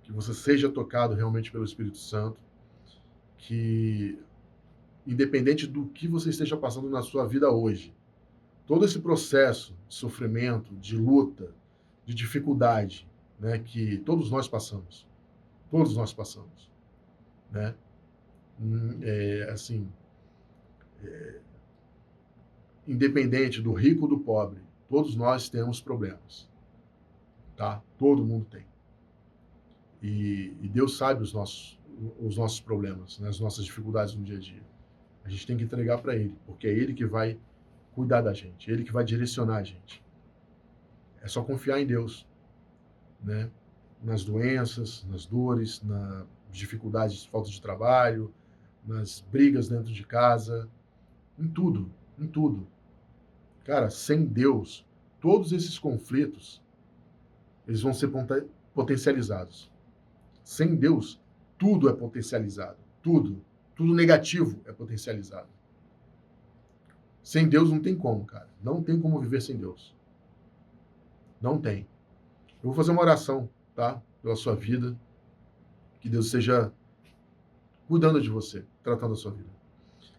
A: que você seja tocado realmente pelo Espírito Santo, que independente do que você esteja passando na sua vida hoje, todo esse processo de sofrimento, de luta, de dificuldade, né, que todos nós passamos, né? Assim, independente do rico ou do pobre, todos nós temos problemas, tá? Todo mundo tem. E Deus sabe os nossos, os nossos problemas, né, as nossas dificuldades no dia a dia. A gente tem que entregar para Ele, porque é Ele que vai cuidar da gente, é Ele que vai direcionar a gente. É só confiar em Deus, né? Nas doenças, nas dores, nas dificuldades, falta de trabalho, nas brigas dentro de casa, em tudo, em tudo. Cara, sem Deus, todos esses conflitos, eles vão ser potencializados. Sem Deus, tudo é potencializado. Tudo. Tudo negativo é potencializado. Sem Deus não tem como, cara. Não tem como viver sem Deus. Não tem. Eu vou fazer uma oração, tá? Pela sua vida. Que Deus esteja cuidando de você, tratando a sua vida.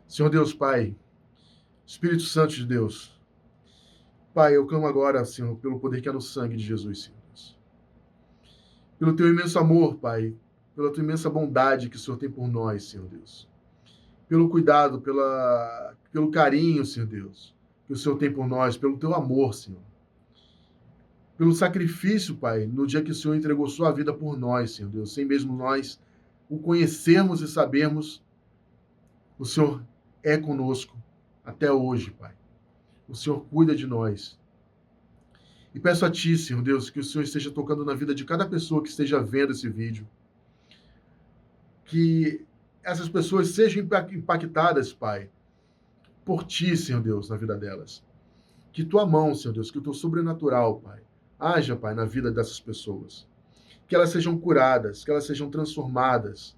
A: Senhor Deus, Pai, Espírito Santo de Deus, Pai, eu clamo agora, Senhor, pelo poder que há no sangue de Jesus, Senhor Deus. Pelo teu imenso amor, Pai, pela tua imensa bondade que o Senhor tem por nós, Senhor Deus. Pelo cuidado, pelo carinho, Senhor Deus, que o Senhor tem por nós, pelo teu amor, Senhor. Pelo sacrifício, Pai, no dia que o Senhor entregou sua vida por nós, Senhor Deus, sem mesmo nós o conhecermos e sabermos, o Senhor é conosco até hoje, Pai. O Senhor cuida de nós. E peço a Ti, Senhor Deus, que o Senhor esteja tocando na vida de cada pessoa que esteja vendo esse vídeo. Que essas pessoas sejam impactadas, Pai, por Ti, Senhor Deus, na vida delas. Que Tua mão, Senhor Deus, que o Teu sobrenatural, Pai, haja, Pai, na vida dessas pessoas. Que elas sejam curadas, que elas sejam transformadas.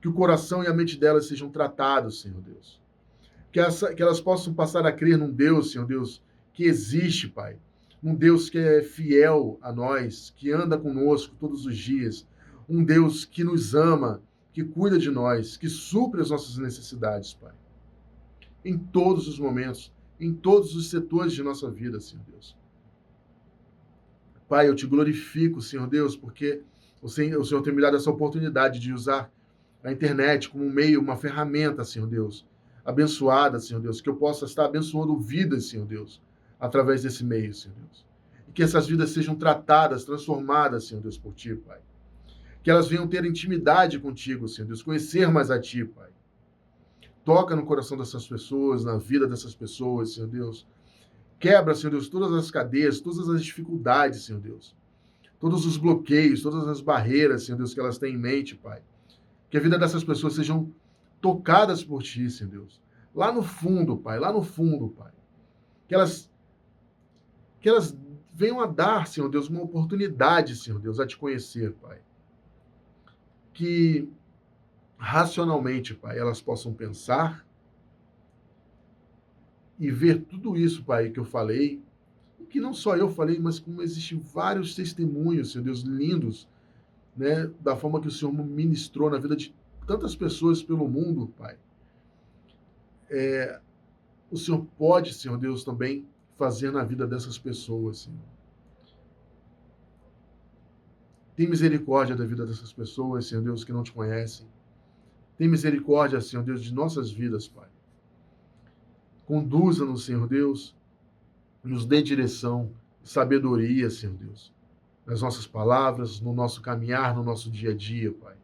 A: Que o coração e a mente delas sejam tratados, Senhor Deus. Que elas possam passar a crer num Deus, Senhor Deus, que existe, Pai. Um Deus que é fiel a nós, que anda conosco todos os dias. Um Deus que nos ama, que cuida de nós, que supre as nossas necessidades, Pai. Em todos os momentos, em todos os setores de nossa vida, Senhor Deus. Pai, eu te glorifico, Senhor Deus, porque o Senhor tem me dado essa oportunidade de usar a internet como um meio, uma ferramenta, Senhor Deus, abençoada, Senhor Deus, que eu possa estar abençoando vidas, Senhor Deus, através desse meio, Senhor Deus. E que essas vidas sejam tratadas, transformadas, Senhor Deus, por Ti, Pai. Que elas venham ter intimidade contigo, Senhor Deus, conhecer mais a Ti, Pai. Toca no coração dessas pessoas, na vida dessas pessoas, Senhor Deus. Quebra, Senhor Deus, todas as cadeias, todas as dificuldades, Senhor Deus. Todos os bloqueios, todas as barreiras, Senhor Deus, que elas têm em mente, Pai. Que a vida dessas pessoas sejam tocadas por Ti, Senhor Deus. Lá no fundo, Pai, lá no fundo, Pai. Que elas venham a dar, Senhor Deus, uma oportunidade, Senhor Deus, a Te conhecer, Pai. Que racionalmente, Pai, elas possam pensar e ver tudo isso, Pai, que eu falei, que não só eu falei, mas como existem vários testemunhos, Senhor Deus, lindos, né, da forma que o Senhor ministrou na vida de tantas pessoas pelo mundo, Pai. O Senhor pode, Senhor Deus, também fazer na vida dessas pessoas, Senhor. Tem misericórdia da vida dessas pessoas, Senhor Deus, que não Te conhecem. Tem misericórdia, Senhor Deus, de nossas vidas, Pai. Conduza-nos, Senhor Deus, nos dê direção, sabedoria, Senhor Deus, nas nossas palavras, no nosso caminhar, no nosso dia a dia, Pai.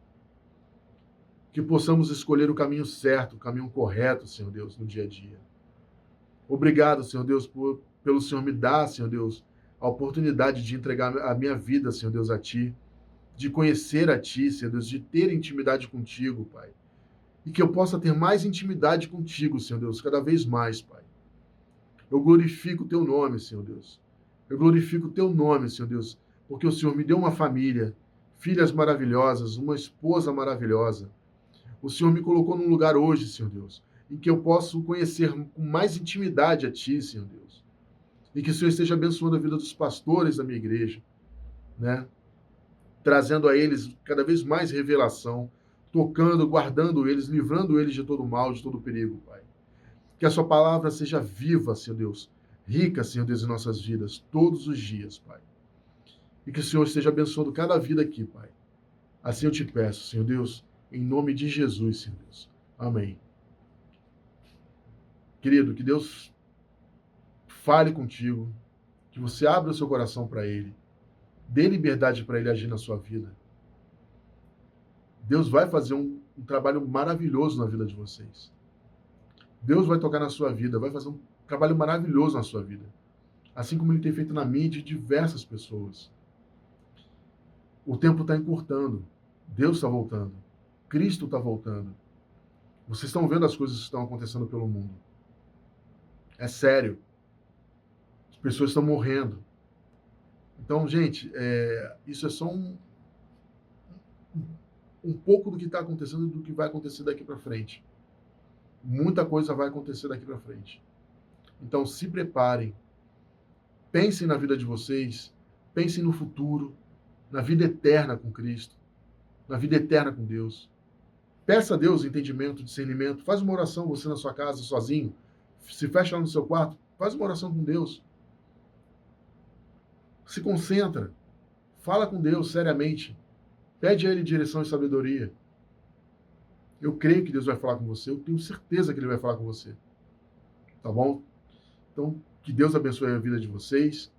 A: Que possamos escolher o caminho certo, o caminho correto, Senhor Deus, no dia a dia. Obrigado, Senhor Deus, pelo Senhor me dar, Senhor Deus, a oportunidade de entregar a minha vida, Senhor Deus, a Ti, de conhecer a Ti, Senhor Deus, de ter intimidade contigo, Pai. E que eu possa ter mais intimidade contigo, Senhor Deus, cada vez mais, Pai. Eu glorifico o Teu nome, Senhor Deus. Eu glorifico o Teu nome, Senhor Deus, porque o Senhor me deu uma família, filhas maravilhosas, uma esposa maravilhosa. O Senhor me colocou num lugar hoje, Senhor Deus, em que eu posso conhecer com mais intimidade a Ti, Senhor Deus. E que o Senhor esteja abençoando a vida dos pastores da minha igreja, né? Trazendo a eles cada vez mais revelação, tocando, guardando eles, livrando eles de todo mal, de todo perigo, Pai. Que a Sua palavra seja viva, Senhor Deus, rica, Senhor Deus, em nossas vidas, todos os dias, Pai. E que o Senhor esteja abençoando cada vida aqui, Pai. Assim eu Te peço, Senhor Deus, em nome de Jesus, Senhor Deus. Amém. Querido, que Deus fale contigo, que você abra o seu coração para Ele, dê liberdade para Ele agir na sua vida. Deus vai fazer um trabalho maravilhoso na vida de vocês. Deus vai tocar na sua vida, vai fazer um trabalho maravilhoso na sua vida. Assim como ele tem feito na minha e de diversas pessoas. O tempo está encurtando. Deus está voltando. Cristo está voltando. Vocês estão vendo as coisas que estão acontecendo pelo mundo. É sério. As pessoas estão morrendo. Então, gente, isso é só um pouco do que está acontecendo e do que vai acontecer daqui para frente. Muita coisa vai acontecer daqui para frente. Então, se preparem. Pensem na vida de vocês. Pensem no futuro. Na vida eterna com Cristo. Na vida eterna com Deus. Peça a Deus entendimento, discernimento. Faz uma oração você na sua casa, sozinho. Se fecha lá no seu quarto. Faz uma oração com Deus. Se concentra. Fala com Deus seriamente. Pede a Ele direção e sabedoria. Eu creio que Deus vai falar com você. Eu tenho certeza que Ele vai falar com você. Tá bom? Então, que Deus abençoe a vida de vocês.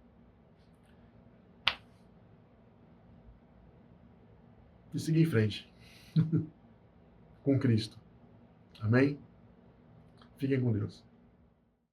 A: E seguir em frente. Com Cristo. Amém? Fiquem com Deus.